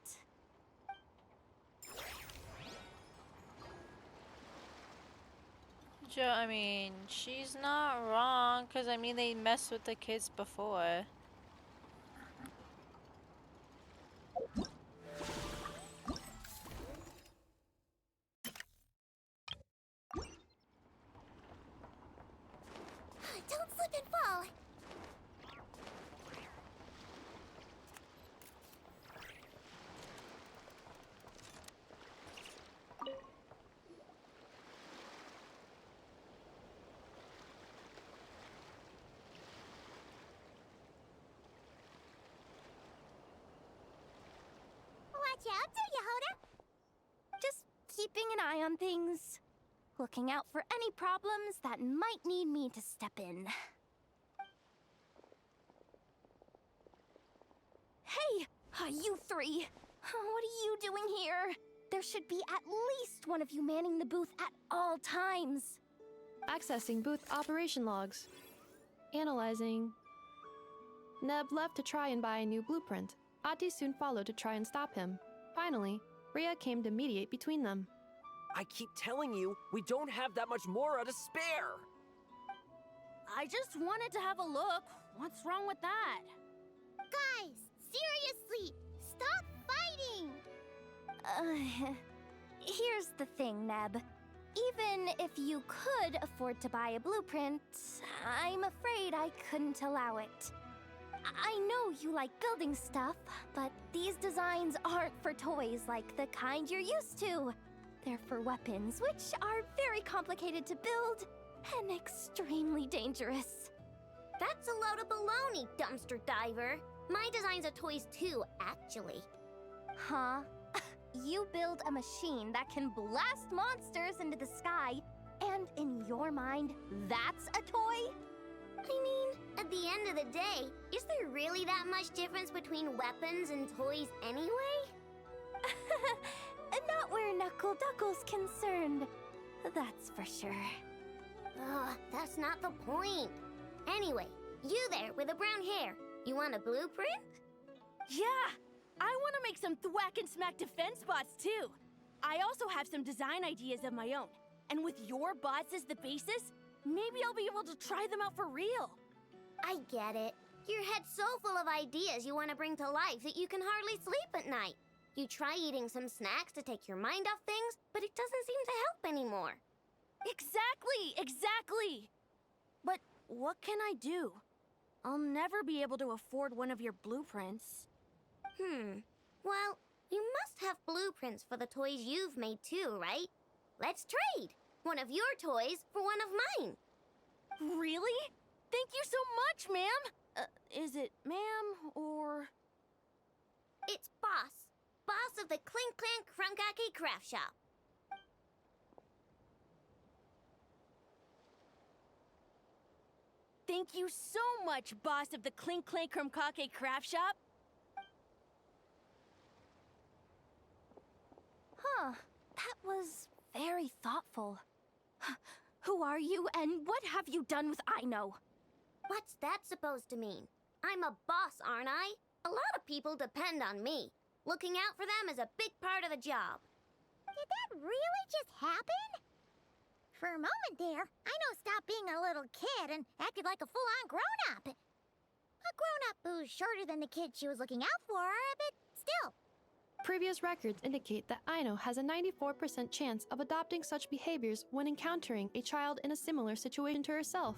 I mean, she's not wrong, because I mean, they messed with the kids before. Don't slip and fall. Watch out there, Yehoda. Just keeping an eye on things. Looking out for any problems that might need me to step in. Hey, you three! What are you doing here? There should be at least one of you manning the booth at all times. Accessing booth operation logs. Analyzing. Neb left to try and buy a new blueprint. Ati soon followed to try and stop him. Finally, Rhea came to mediate between them. I keep telling you, we don't have that much Mora to spare! I just wanted to have a look. What's wrong with that? Guys, seriously, stop fighting! Here's the thing, Neb. Even if you could afford to buy a blueprint, I'm afraid I couldn't allow it. I know you like building stuff, but these designs aren't for toys like the kind you're used to. They're for weapons, which are very complicated to build and extremely dangerous. That's a load of baloney, dumpster diver. My designs are toys too, actually. Huh? You build a machine that can blast monsters into the sky, and in your mind, that's a toy? I mean, at the end of the day, is there really that much difference between weapons and toys anyway? Not where Knuckle Duckle's concerned. That's for sure. Ugh, that's not the point. Anyway, you there with the brown hair, you want a blueprint? Yeah! I want to make some thwack and smack defense bots too. I also have some design ideas of my own. And with your bots as the basis, maybe I'll be able to try them out for real. I get it. Your head's so full of ideas you want to bring to life that you can hardly sleep at night. You try eating some snacks to take your mind off things, but it doesn't seem to help anymore. Exactly! But what can I do? I'll never be able to afford one of your blueprints. Well, you must have blueprints for the toys you've made too, right? Let's trade! One of your toys for one of mine. Really? Thank you so much, ma'am! Is it ma'am, or...? It's Boss. Boss of the Clink Clank Crunkaki Craft Shop. Thank you so much, boss of the Clink Clank Crunkaki Craft Shop! Huh. That was very thoughtful. Who are you, and what have you done with Aino? What's that supposed to mean? I'm a boss, aren't I? A lot of people depend on me. Looking out for them is a big part of the job. Did that really just happen? For a moment there, Aino stopped being a little kid and acted like a full-on grown-up. A grown-up who's shorter than the kid she was looking out for, but still. Previous records indicate that Aino has a 94% chance of adopting such behaviors when encountering a child in a similar situation to herself.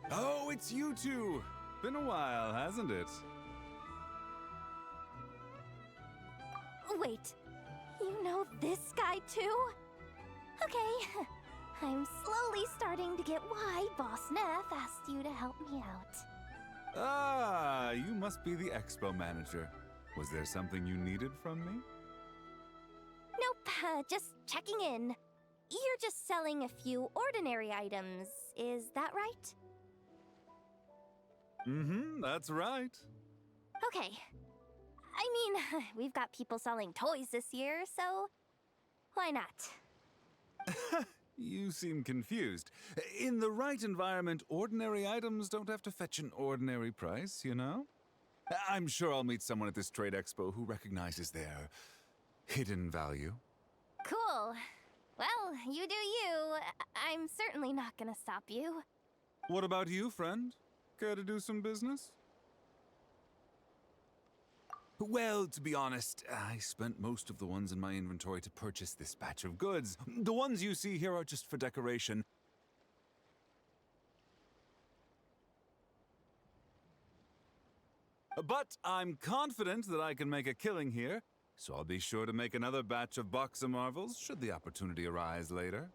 Oh, it's you two! Been a while, hasn't it? Wait, you know this guy too? Okay, I'm slowly starting to get why Boss Neff asked you to help me out. Ah, you must be the expo manager. Was there something you needed from me? Nope, just checking in. You're just selling a few ordinary items, is that right? Mm-hmm, that's right. Okay. I mean, we've got people selling toys this year, so why not? You seem confused. In the right environment, ordinary items don't have to fetch an ordinary price, you know? I'm sure I'll meet someone at this trade expo who recognizes their hidden value. Cool. Well, you do you. I'm certainly not gonna stop you. What about you, friend? Care to do some business? Well, to be honest, I spent most of the ones in my inventory to purchase this batch of goods. The ones you see here are just for decoration. But I'm confident that I can make a killing here, so I'll be sure to make another batch of Box of Marvels should the opportunity arise later.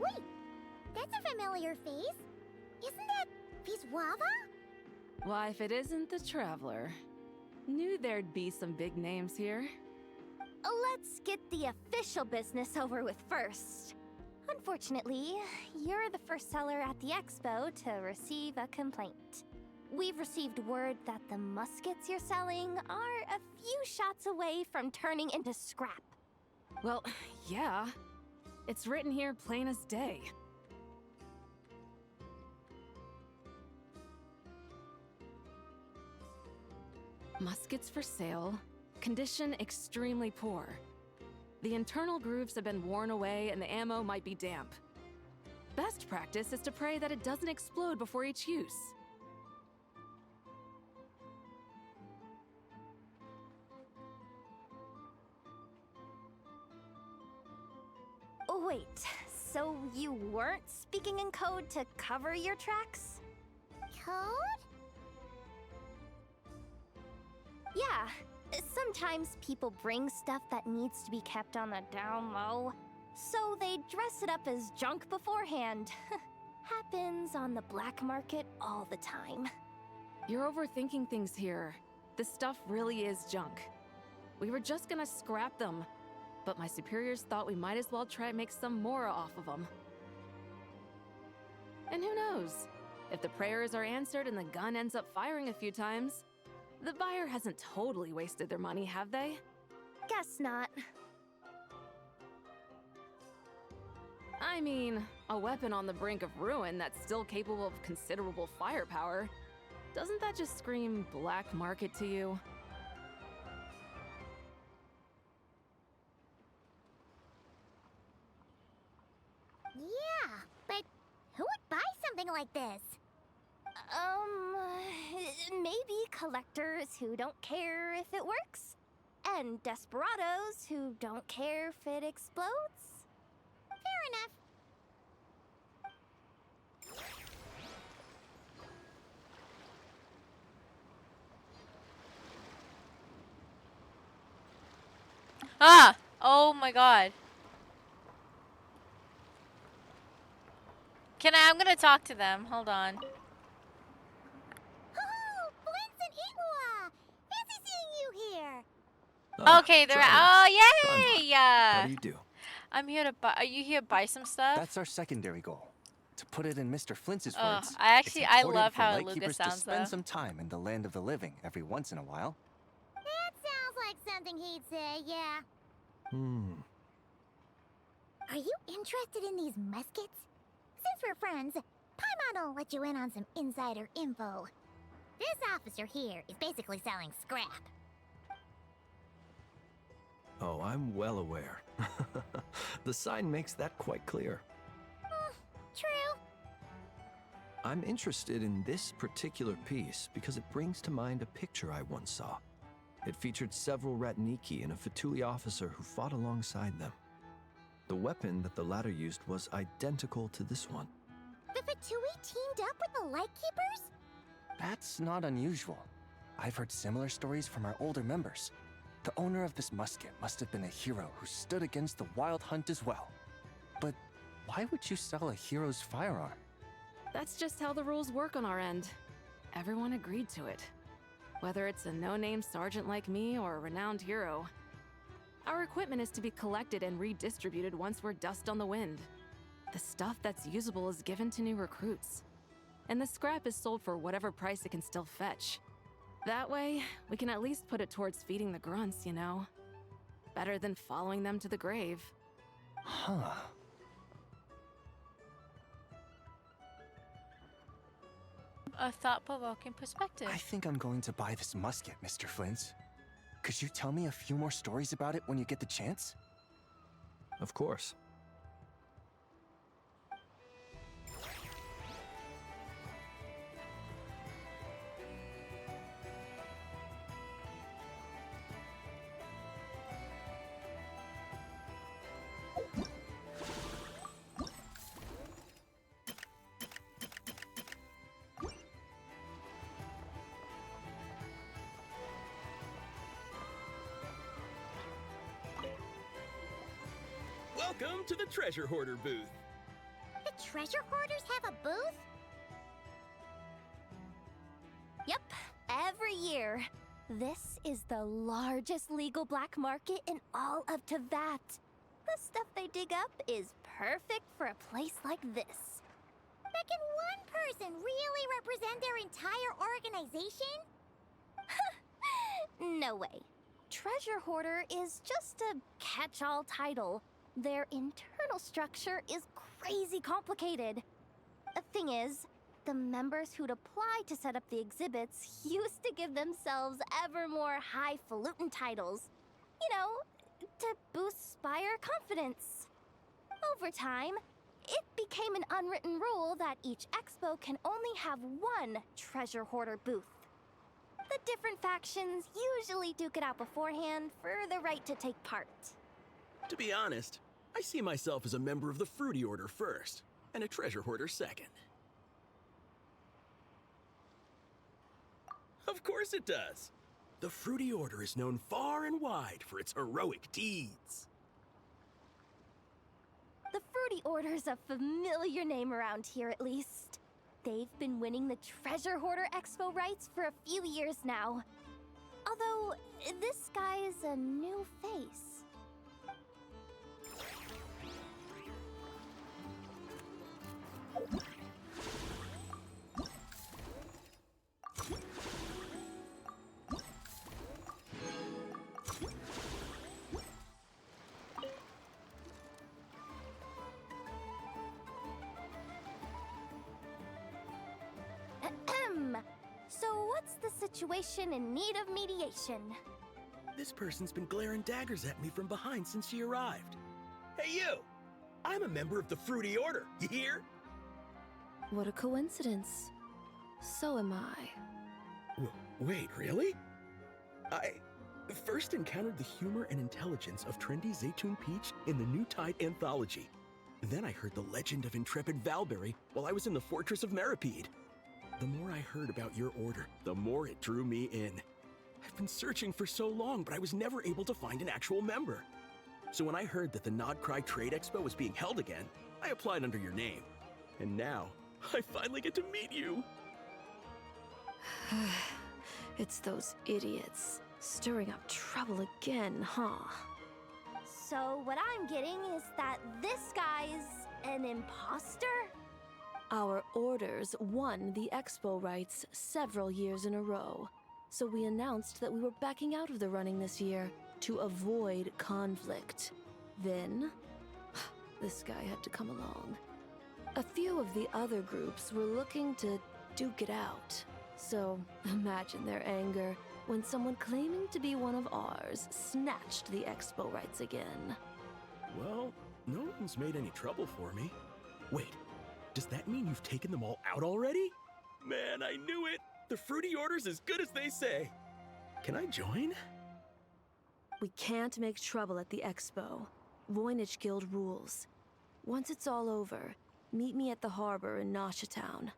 Wait, that's a familiar face. Isn't that Viswava? Why, if it isn't the Traveler. Knew there'd be some big names here. Let's get the official business over with first. Unfortunately, you're the first seller at the expo to receive a complaint. We've received word that the muskets you're selling are a few shots away from turning into scrap. Well, yeah. It's written here plain as day. Muskets for sale. Condition extremely poor. The internal grooves have been worn away and the ammo might be damp. Best practice is to pray that it doesn't explode before each use. Wait, so you weren't speaking in code to cover your tracks? Code? Yeah, sometimes people bring stuff that needs to be kept on the down low. So they dress it up as junk beforehand. Happens on the black market all the time. You're overthinking things here. This stuff really is junk. We were just gonna scrap them, but my superiors thought we might as well try and make some more off of them. And who knows? If the prayers are answered and the gun ends up firing a few times, the buyer hasn't totally wasted their money, have they? Guess not. I mean, a weapon on the brink of ruin that's still capable of considerable firepower. Doesn't that just scream black market to you? Yeah, but who would buy something like this? Maybe collectors who don't care if it works, and desperados who don't care if it explodes. Fair enough. Ah! Oh my god. I'm gonna talk to them. Hold on. Oh, Blintz and Igwa! Fancy seeing you here. Okay, they're oh yay! How do you do? I'm here to buy. Are you here to buy some stuff? That's our secondary goal. To put it in Mr. Flintz's Oh, words, I it's love important for how lightkeepers Lucas to sounds spend though. some time in the land of the living every once in a while. That sounds like something he'd say, yeah. Are you interested in these muskets? Since we're friends, Paimon will let you in on some insider info. This officer here is basically selling scrap. Oh, I'm well aware. The sign makes that quite clear. True. I'm interested in this particular piece because it brings to mind a picture I once saw. It featured several Ratniki and a Fatui officer who fought alongside them. The weapon that the latter used was identical to this one. The Fatui teamed up with the Lightkeepers? That's not unusual. I've heard similar stories from our older members. The owner of this musket must have been a hero who stood against the wild hunt as well. But why would you sell a hero's firearm? That's just how the rules work on our end. Everyone agreed to it. Whether it's a no-name sergeant like me or a renowned hero. Our equipment is to be collected and redistributed once we're dust on the wind. The stuff that's usable is given to new recruits. And the scrap is sold for whatever price it can still fetch. That way, we can at least put it towards feeding the grunts, you know? Better than following them to the grave. Huh. A thought-provoking perspective. I think I'm going to buy this musket, Mr. Flintz. Could you tell me a few more stories about it when you get the chance? Of course. Welcome to the Treasure Hoarder booth. The treasure hoarders have a booth? Yep, every year. This is the largest legal black market in all of Tevat. The stuff they dig up is perfect for a place like this. But can one person really represent their entire organization? No way. Treasure Hoarder is just a catch-all title. Their internal structure is crazy complicated. The thing is, The members who'd apply to set up the exhibits used to give themselves ever more highfalutin titles. You know, to boost Spire confidence. Over time, it became an unwritten rule that each expo can only have one treasure hoarder booth. The different factions usually duke it out beforehand for the right to take part. To be honest, I see myself as a member of the Fruity Order first, and a treasure hoarder second. Of course it does. The Fruity Order is known far and wide for its heroic deeds. The Fruity Order's a familiar name around here, at least. They've been winning the Treasure Hoarder Expo rights for a few years now. Although, this guy's a new face. So what's the situation in need of mediation? This person's been glaring daggers at me from behind since she arrived. Hey you! I'm a member of the Fruity Order, you hear? What a coincidence. So am I. Wait, really? I first encountered the humor and intelligence of trendy Zaytun Peach in the New Tide anthology. Then I heard the legend of intrepid Valberry while I was in the Fortress of Meripede. The more I heard about your order, the more it drew me in. I've been searching for so long, but I was never able to find an actual member. So when I heard that the Nodcry Trade Expo was being held again, I applied under your name. And now, I finally get to meet you. It's those idiots. Stirring up trouble again, huh? So what I'm getting is that this guy's an imposter? Our orders won the expo rights several years in a row, so we announced that we were backing out of the running this year to avoid conflict. Then, this guy had to come along. A few of the other groups were looking to duke it out, so imagine their anger when someone claiming to be one of ours snatched the expo rights again. Well, no one's made any trouble for me. Wait. Does that mean you've taken them all out already? Man, I knew it! The Fruity Order's as good as they say. Can I join? We can't make trouble at the expo. Voynich Guild rules. Once it's all over, meet me at the harbor in Nasha Town.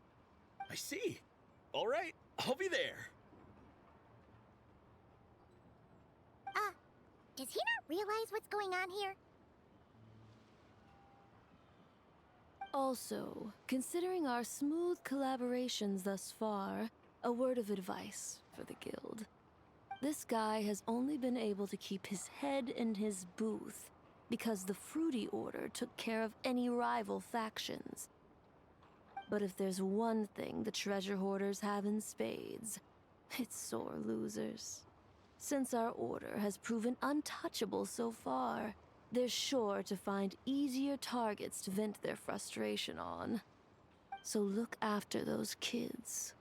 I see. All right, I'll be there. Does he not realize what's going on here? Also, considering our smooth collaborations thus far, a word of advice for the guild. This guy has only been able to keep his head in his booth because the Fruity Order took care of any rival factions. But if there's one thing the treasure hoarders have in spades, it's sore losers. Since our order has proven untouchable so far, they're sure to find easier targets to vent their frustration on. So look after those kids.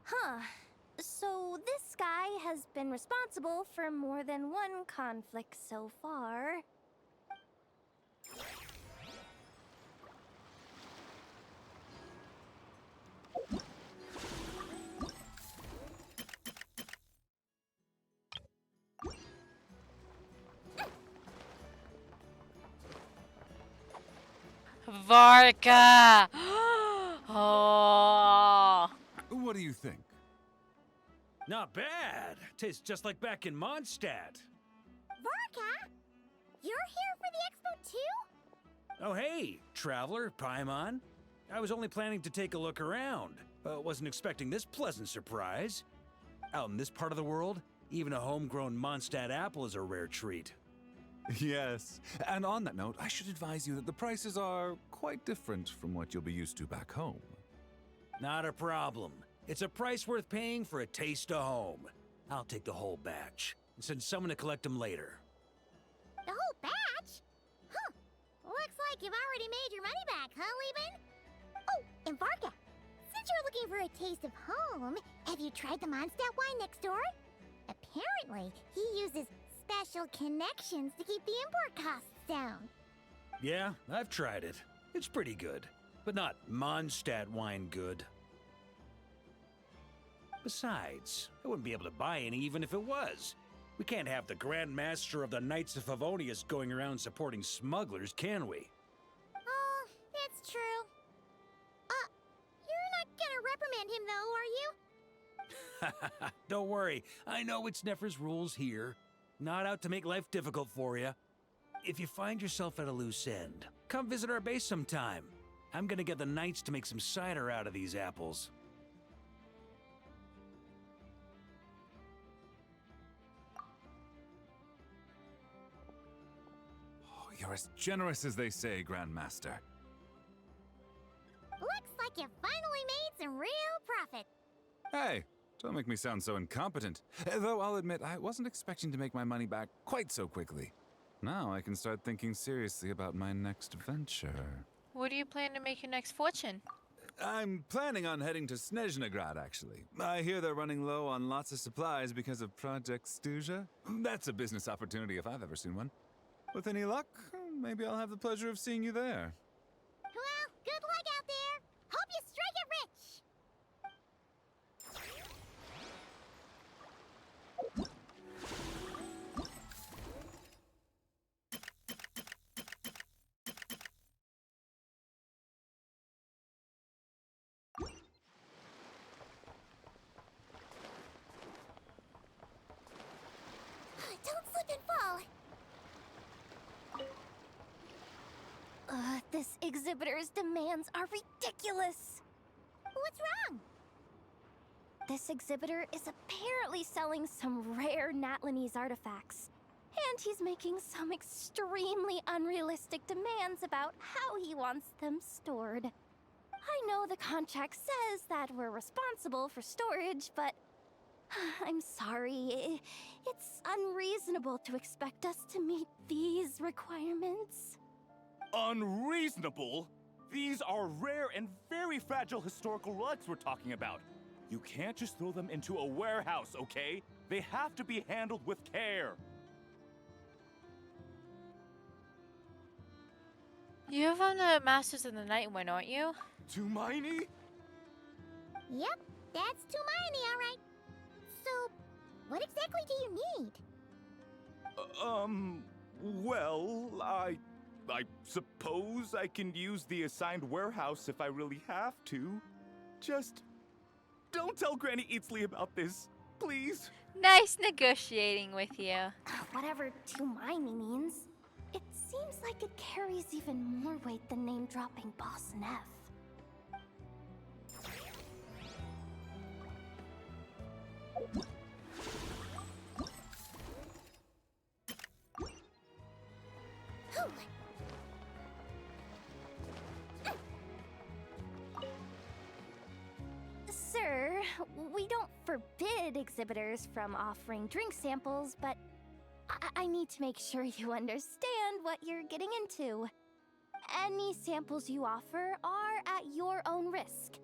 Huh. So this guy has been responsible for more than one conflict so far. Varka! Oh. What do you think? Not bad. Tastes just like back in Mondstadt. Varka? You're here for the expo too? Oh hey, Traveler, Paimon. I was only planning to take a look around. Wasn't expecting this pleasant surprise. Out in this part of the world, even a homegrown Mondstadt apple is a rare treat. Yes, and on that note, I should advise you that the prices are quite different from what you'll be used to back home. Not a problem. It's a price worth paying for a taste of home. I'll take the whole batch and send someone to collect them later. The whole batch? Huh. Looks like you've already made your money back, huh, Lieben? And Varka, since you're looking for a taste of home, have you tried the Mondstadt wine next door? Apparently, he uses special connections to keep the import costs down. Yeah, I've tried it. It's pretty good, but not Mondstadt wine good. Besides, I wouldn't be able to buy any even if it was. We can't have the Grand Master of the Knights of Favonius going around supporting smugglers, can we? Oh, that's true. You're not gonna reprimand him though, are you? Don't worry, I know it's Nefer's rules here. Not out to make life difficult for you. If you find yourself at a loose end, come visit our base sometime. I'm gonna get the Knights to make some cider out of these apples. Oh, you're as generous as they say, Grandmaster. Looks like you finally made some real profit. Hey, don't make me sound so incompetent. Though I'll admit, I wasn't expecting to make my money back quite so quickly. Now I can start thinking seriously about my next venture. What do you plan to make your next fortune? I'm planning on heading to Snezhnegrad, actually. I hear they're running low on lots of supplies because of Project Stuja. That's a business opportunity if I've ever seen one. With any luck, maybe I'll have the pleasure of seeing you there. Well, good luck out there. Hope you strike it rich. Don't slip and fall. This exhibitor's demands are ridiculous. What's wrong? This exhibitor is apparently selling some rare Natlanese artifacts. And he's making some extremely unrealistic demands about how he wants them stored. I know the contract says that we're responsible for storage, but I'm sorry. It's unreasonable to expect us to meet these requirements. Unreasonable? These are rare and very fragile historical relics we're talking about. You can't just throw them into a warehouse, okay? They have to be handled with care. You're from the Masters of the Night one, aren't you? Tumaini? Yep, that's Tumaini, all right. So, what exactly do you need? Well, I suppose I can use the assigned warehouse if I really have to. Just don't tell Granny Eatsley about this, please. Nice negotiating with you. Whatever Tumaini means, it seems like it carries even more weight than name-dropping Boss Neff. Sir, we don't forbid exhibitors from offering drink samples, but I need to make sure you understand what you're getting into. Any samples you offer are at your own risk.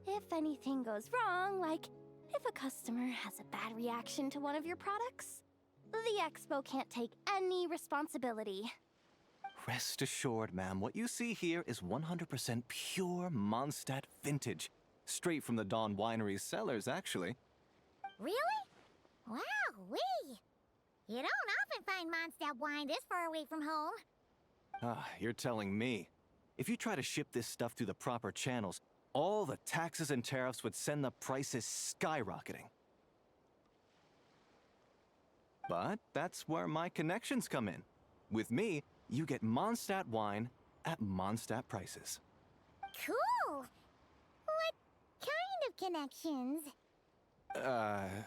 If anything goes wrong, like if a customer has a bad reaction to one of your products, the expo can't take any responsibility. Rest assured, ma'am, what you see here is 100% pure Mondstadt vintage. Straight from the Dawn Winery's cellars, actually. Really? Wow-wee! You don't often find Mondstadt wine this far away from home. Ah, you're telling me. If you try to ship this stuff through the proper channels, all the taxes and tariffs would send the prices skyrocketing. But that's where my connections come in. With me, you get Mondstadt wine at Mondstadt prices. Cool! What kind of connections? Hey!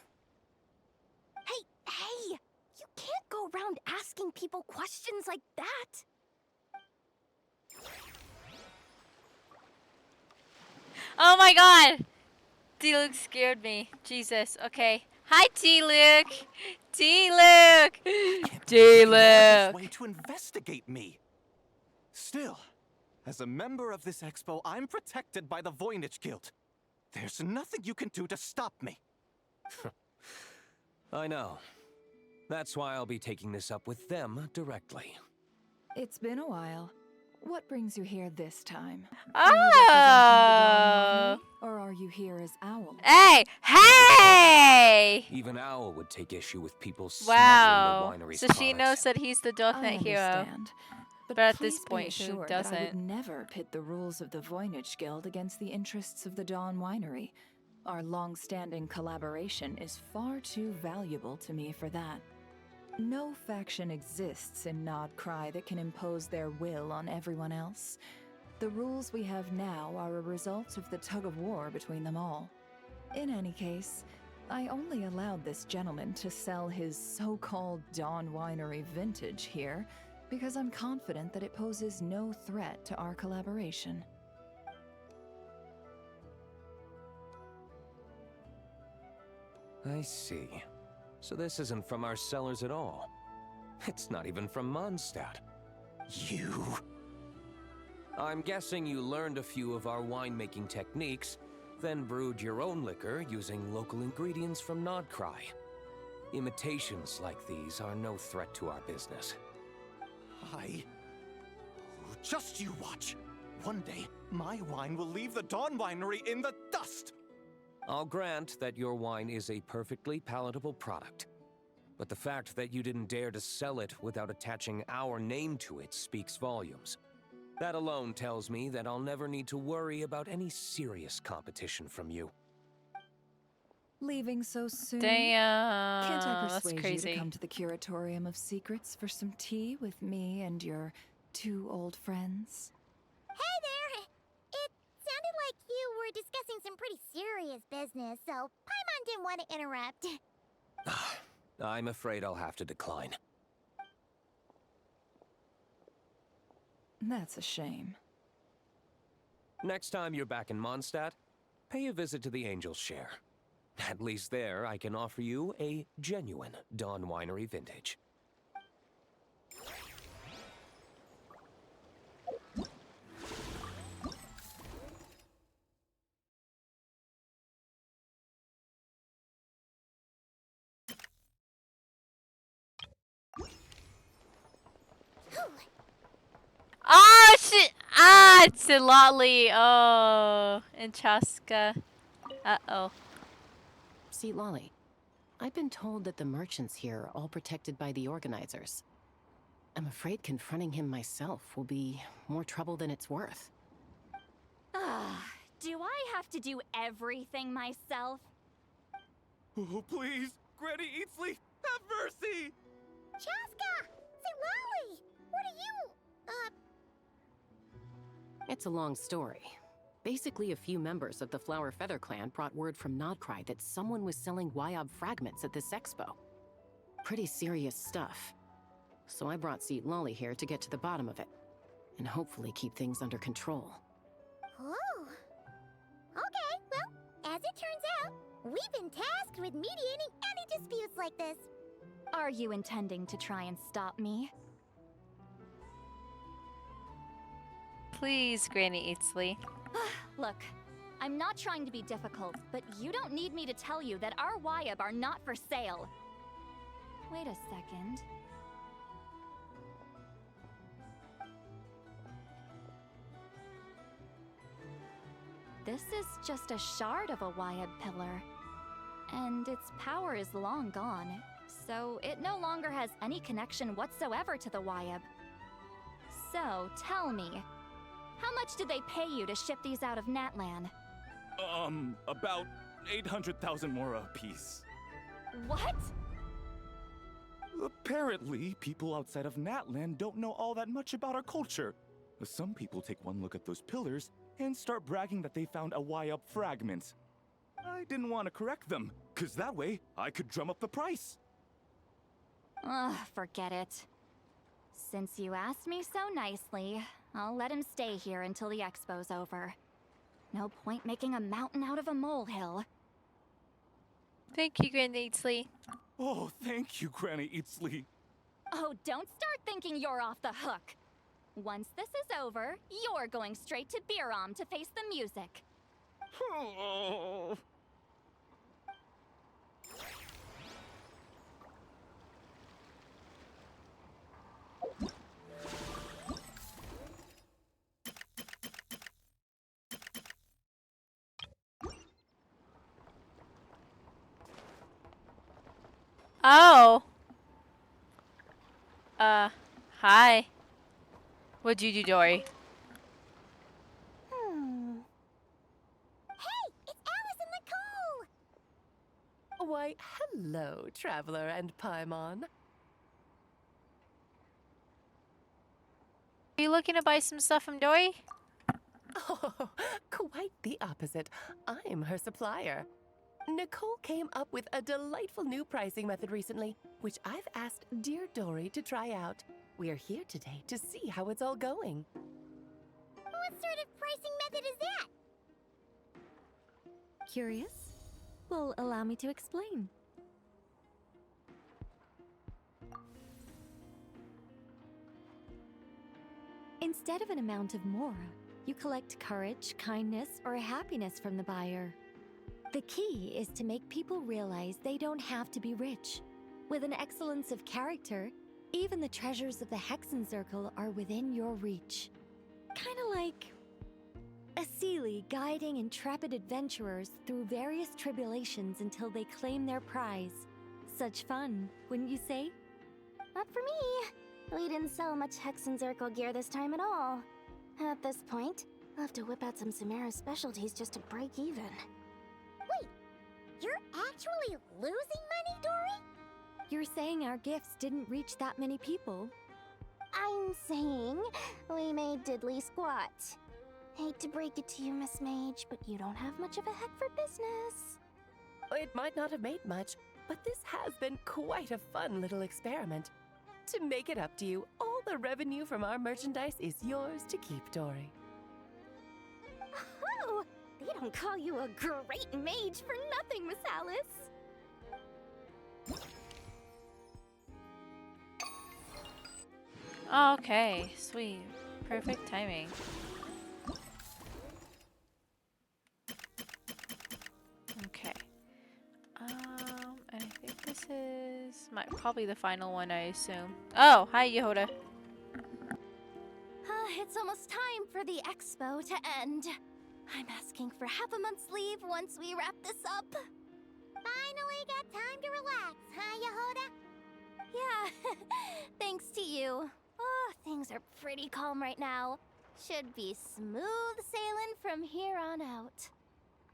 You can't go around asking people questions like that! Oh my god! T-Luke scared me. Jesus. Okay. Hi, T-Luke! T-Luke! Way T-Luke! to investigate me. Still, As a member of this expo, I'm protected by the Voynich Guild. There's nothing you can do to stop me. I know. That's why I'll be taking this up with them directly. It's been a while. What brings you here this time? Oh! Or are you here as Owl? Hey! Hey! Even Owl would take issue with people Wow. smuggling the winery's So she products. knows that he's the Dothnet hero. Understand. But at please this point, be she assured that I would doesn't. never pit the rules of the Voynich Guild against the interests of the Dawn Winery. Our long-standing collaboration is far too valuable to me for that. No faction exists in Nodcry that can impose their will on everyone else. The rules we have now are a result of the tug-of-war between them all. In any case, I only allowed this gentleman to sell his so-called Dawn Winery vintage here because I'm confident that it poses no threat to our collaboration. I see. So this isn't from our cellars at all. It's not even from Mondstadt. You... I'm guessing you learned a few of our winemaking techniques, then brewed your own liquor using local ingredients from Nodcry. Imitations like these are no threat to our business. Just you watch. One day, my wine will leave the Dawn Winery in the dust! I'll grant that your wine is a perfectly palatable product. But the fact that you didn't dare to sell it without attaching our name to it speaks volumes. That alone tells me that I'll never need to worry about any serious competition from you. Leaving so soon? Damn, Can't I that's persuade you crazy. to come to the Curatorium of Secrets for some tea with me and your two old friends? Hey there! It sounded like you were discussing some pretty serious business, so Paimon didn't want to interrupt. I'm afraid I'll have to decline. That's a shame. Next time you're back in Mondstadt, pay a visit to the Angel's Share. At least there, I can offer you a genuine Dawn Winery vintage. Ah, shit! Ah, it's a Lolly. Oh, and Chaska. Uh-oh. See, Lolly, I've been told that the merchants here are all protected by the organizers. I'm afraid confronting him myself will be more trouble than it's worth. Do I have to do everything myself? Oh, please! Granny Eatsley, have mercy! Chaska! Say, Lolly! What are you, It's a long story. Basically, a few members of the Flower Feather clan brought word from Nodcry that someone was selling Wyob fragments at this expo. Pretty serious stuff. So I brought Seat Lolly here to get to the bottom of it, and hopefully keep things under control. Oh. Okay, well, as it turns out, we've been tasked with mediating any disputes like this. Are you intending to try and stop me? Please, Granny Eatsley. Look, I'm not trying to be difficult, but you don't need me to tell you that our Wyob are not for sale. Wait a second. This is just a shard of a Wyob pillar, and its power is long gone, so it no longer has any connection whatsoever to the Wyob. So, tell me, how much did they pay you to ship these out of Natlan? About 800,000 more apiece. What? Apparently, people outside of Natlan don't know all that much about our culture. Some people take one look at those pillars and start bragging that they found a Wyob fragment. I didn't want to correct them, cause that way I could drum up the price. Ugh, forget it. Since you asked me so nicely, I'll let him stay here until the expo's over. No point making a mountain out of a molehill. Thank you, Granny Eatsley. Oh, thank you, Granny Eatsley. Oh, don't start thinking you're off the hook. Once this is over, you're going straight to Biram to face the music. Oh. Hi. What'd you do, Dory? Hey, it's Alice and Nicole! Why, hello, Traveler and Paimon. Are you looking to buy some stuff from Dory? Oh, quite the opposite. I'm her supplier. Nicole came up with a delightful new pricing method recently, which I've asked dear Dory to try out. We're here today to see how it's all going. What sort of pricing method is that? Curious? Well, allow me to explain. Instead of an amount of mora, you collect courage, kindness, or happiness from the buyer. The key is to make people realize they don't have to be rich. With an excellence of character, even the treasures of the Hexen Circle are within your reach. Kinda like a Seelie guiding intrepid adventurers through various tribulations until they claim their prize. Such fun, wouldn't you say? Not for me. We didn't sell much Hexen Circle gear this time at all. At this point, I'll have to whip out some Samara specialties just to break even. Wait, you're actually losing money, Dory? You're saying our gifts didn't reach that many people? I'm saying we made diddly squat. Hate to break it to you, Miss Mage, but you don't have much of a heck for business. It might not have made much, but this has been quite a fun little experiment. To make it up to you, all the revenue from our merchandise is yours to keep, Dory. Oh, they don't call you a great mage for nothing, Miss Alice. Okay, sweet. Perfect timing. Okay. And I think this is probably the final one, I assume. Oh, hi, Yehoda. It's almost time for the expo to end. I'm asking for half a month's leave once we wrap this up. Finally got time to relax, huh, Yehoda? Yeah, thanks to you. Oh, things are pretty calm right now. Should be smooth sailing from here on out.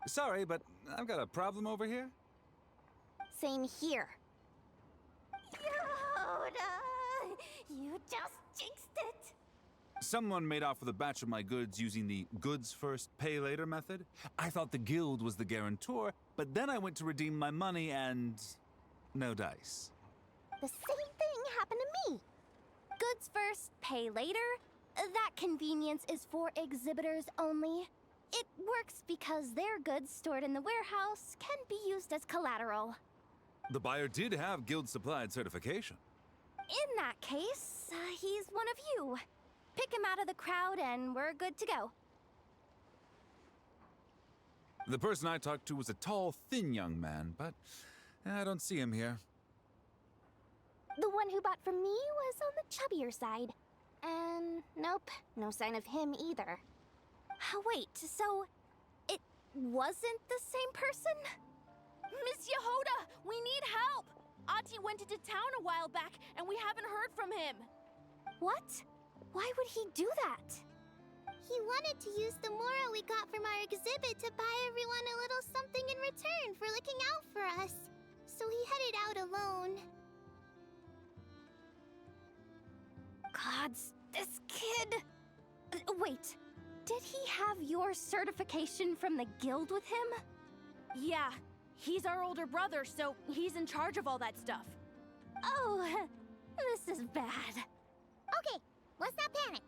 Sorry, but I've got a problem over here. Same here. Yoda! You just jinxed it! Someone made off with a batch of my goods using the goods first, pay later method. I thought the guild was the guarantor, but then I went to redeem my money and no dice. The same thing happened to me. Goods first, pay later? That convenience is for exhibitors only. It works because their goods stored in the warehouse can be used as collateral. The buyer did have guild supplied certification. In that case, he's one of you. Pick him out of the crowd and we're good to go. The person I talked to was a tall, thin young man, but I don't see him here. The one who bought from me was on the chubbier side. And nope, no sign of him either. Wait, so it wasn't the same person? Miss Yehoda, we need help! Ati went into town a while back and we haven't heard from him. What? Why would he do that? He wanted to use the mora we got from our exhibit to buy everyone a little something in return for looking out for us. So he headed out alone. Gods, this kid... Wait, did he have your certification from the guild with him? Yeah, he's our older brother, so he's in charge of all that stuff. Oh, this is bad. Okay, let's not panic.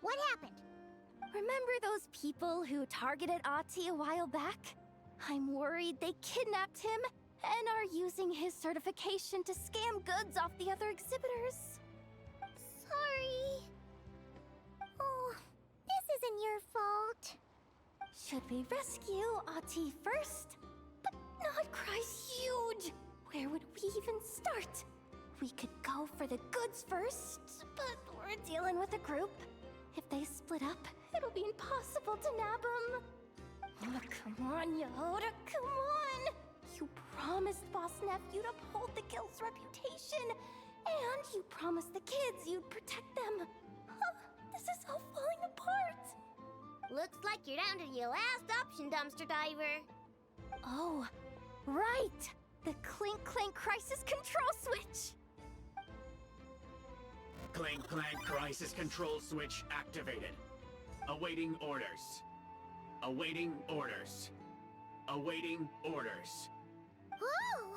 What happened? Remember those people who targeted Ati a while back? I'm worried they kidnapped him and are using his certification to scam goods off the other exhibitors. Sorry. even your fault. Should we rescue Ahti first? But Notcry's huge! Where would we even start? We could go for the goods first, but we're dealing with a group. If they split up, it'll be impossible to nab them. Oh, come on, Yehoda, come on! You promised Boss Nephew to uphold the guild's reputation, and you promised the kids you'd protect them. This is all falling apart. Looks like you're down to your last option, dumpster diver. Oh, right! The Clink Clank Crisis Control Switch! Clank Clank Crisis Control Switch activated. Awaiting orders. Awaiting orders. Awaiting orders. Whoa!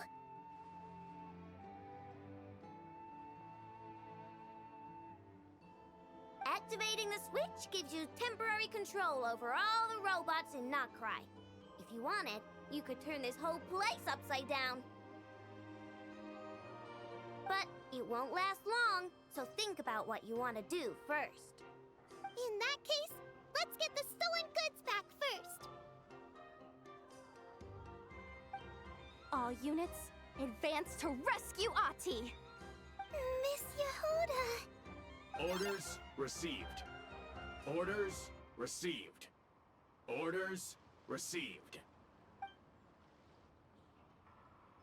Activating the switch gives you temporary control over all the robots in Notcry. If you wanted, you could turn this whole place upside down. But it won't last long, so think about what you want to do first. In that case, let's get the stolen goods back first. All units, advance to rescue Ahti. Miss Yehoda. Orders received. Orders received. Orders received.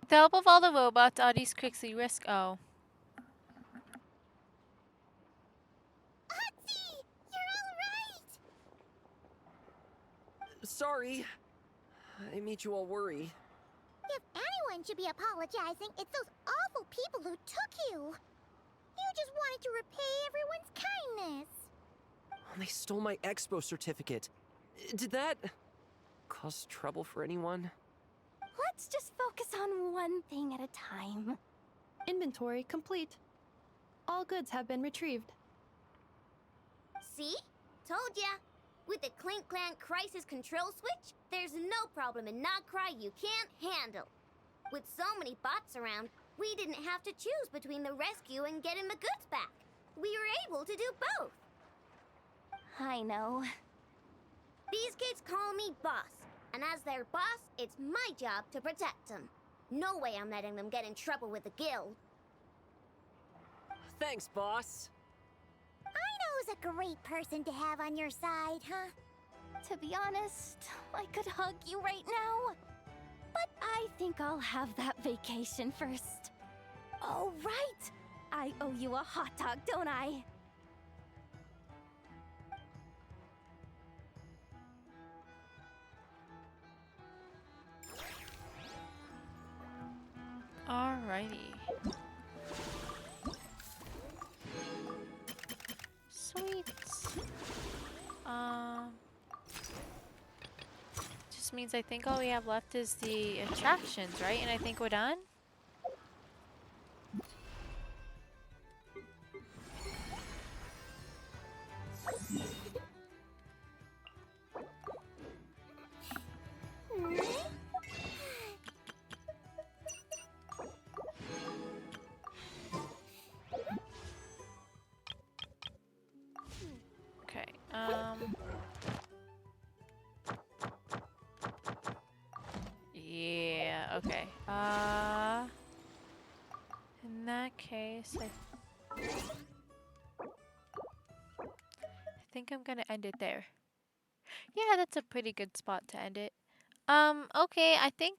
With the help of all the robots, Audie's quickly risk. Oh. Ahti! You're all right! Sorry. I made you all worry. If anyone should be apologizing, it's those awful people who took you. You just wanted to repay everyone's kindness. They stole my expo certificate. Did that cause trouble for anyone? Let's just focus on one thing at a time. Inventory complete. All goods have been retrieved. See? Told ya. With the Clink Clank Crisis Control Switch, there's no problem in Notcry you can't handle. With so many bots around, we didn't have to choose between the rescue and getting the goods back. We were able to do both. I know. These kids call me boss, and as their boss, it's my job to protect them. No way I'm letting them get in trouble with the guild. Thanks, boss. Ino's a great person to have on your side, huh? To be honest, I could hug you right now. But I think I'll have that vacation first. Oh, right! I owe you a hot dog, don't I? Alrighty. Sweet. Just means I think all we have left is the attractions, right? And I think we're done. Okay, yeah, okay. In that case, I think I'm gonna end it there. Yeah, that's a pretty good spot to end it. Okay, I think,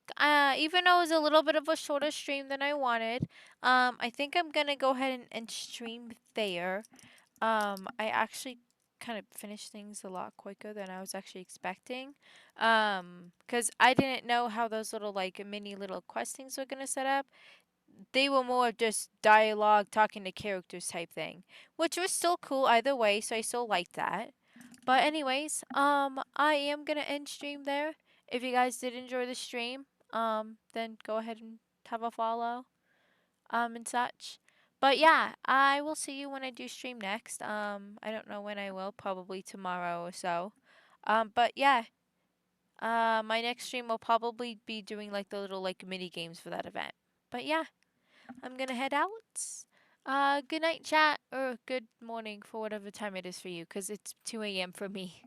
even though it was a little bit of a shorter stream than I wanted, I think I'm gonna go ahead and stream there. I actually kind of finished things a lot quicker than I was actually expecting. Because I didn't know how those little, like, mini little quest things were gonna set up. They were more just dialogue, talking to characters type thing, which was still cool either way, so I still liked that. But anyways, I am gonna end stream there. If you guys did enjoy the stream, then go ahead and have a follow, and such. But yeah, I will see you when I do stream next. I don't know when I will, probably tomorrow or so. But yeah, my next stream will probably be doing like the little like mini games for that event. But yeah, I'm gonna head out. Good night, chat, or good morning for whatever time it is for you, 'cause it's 2 a.m. for me.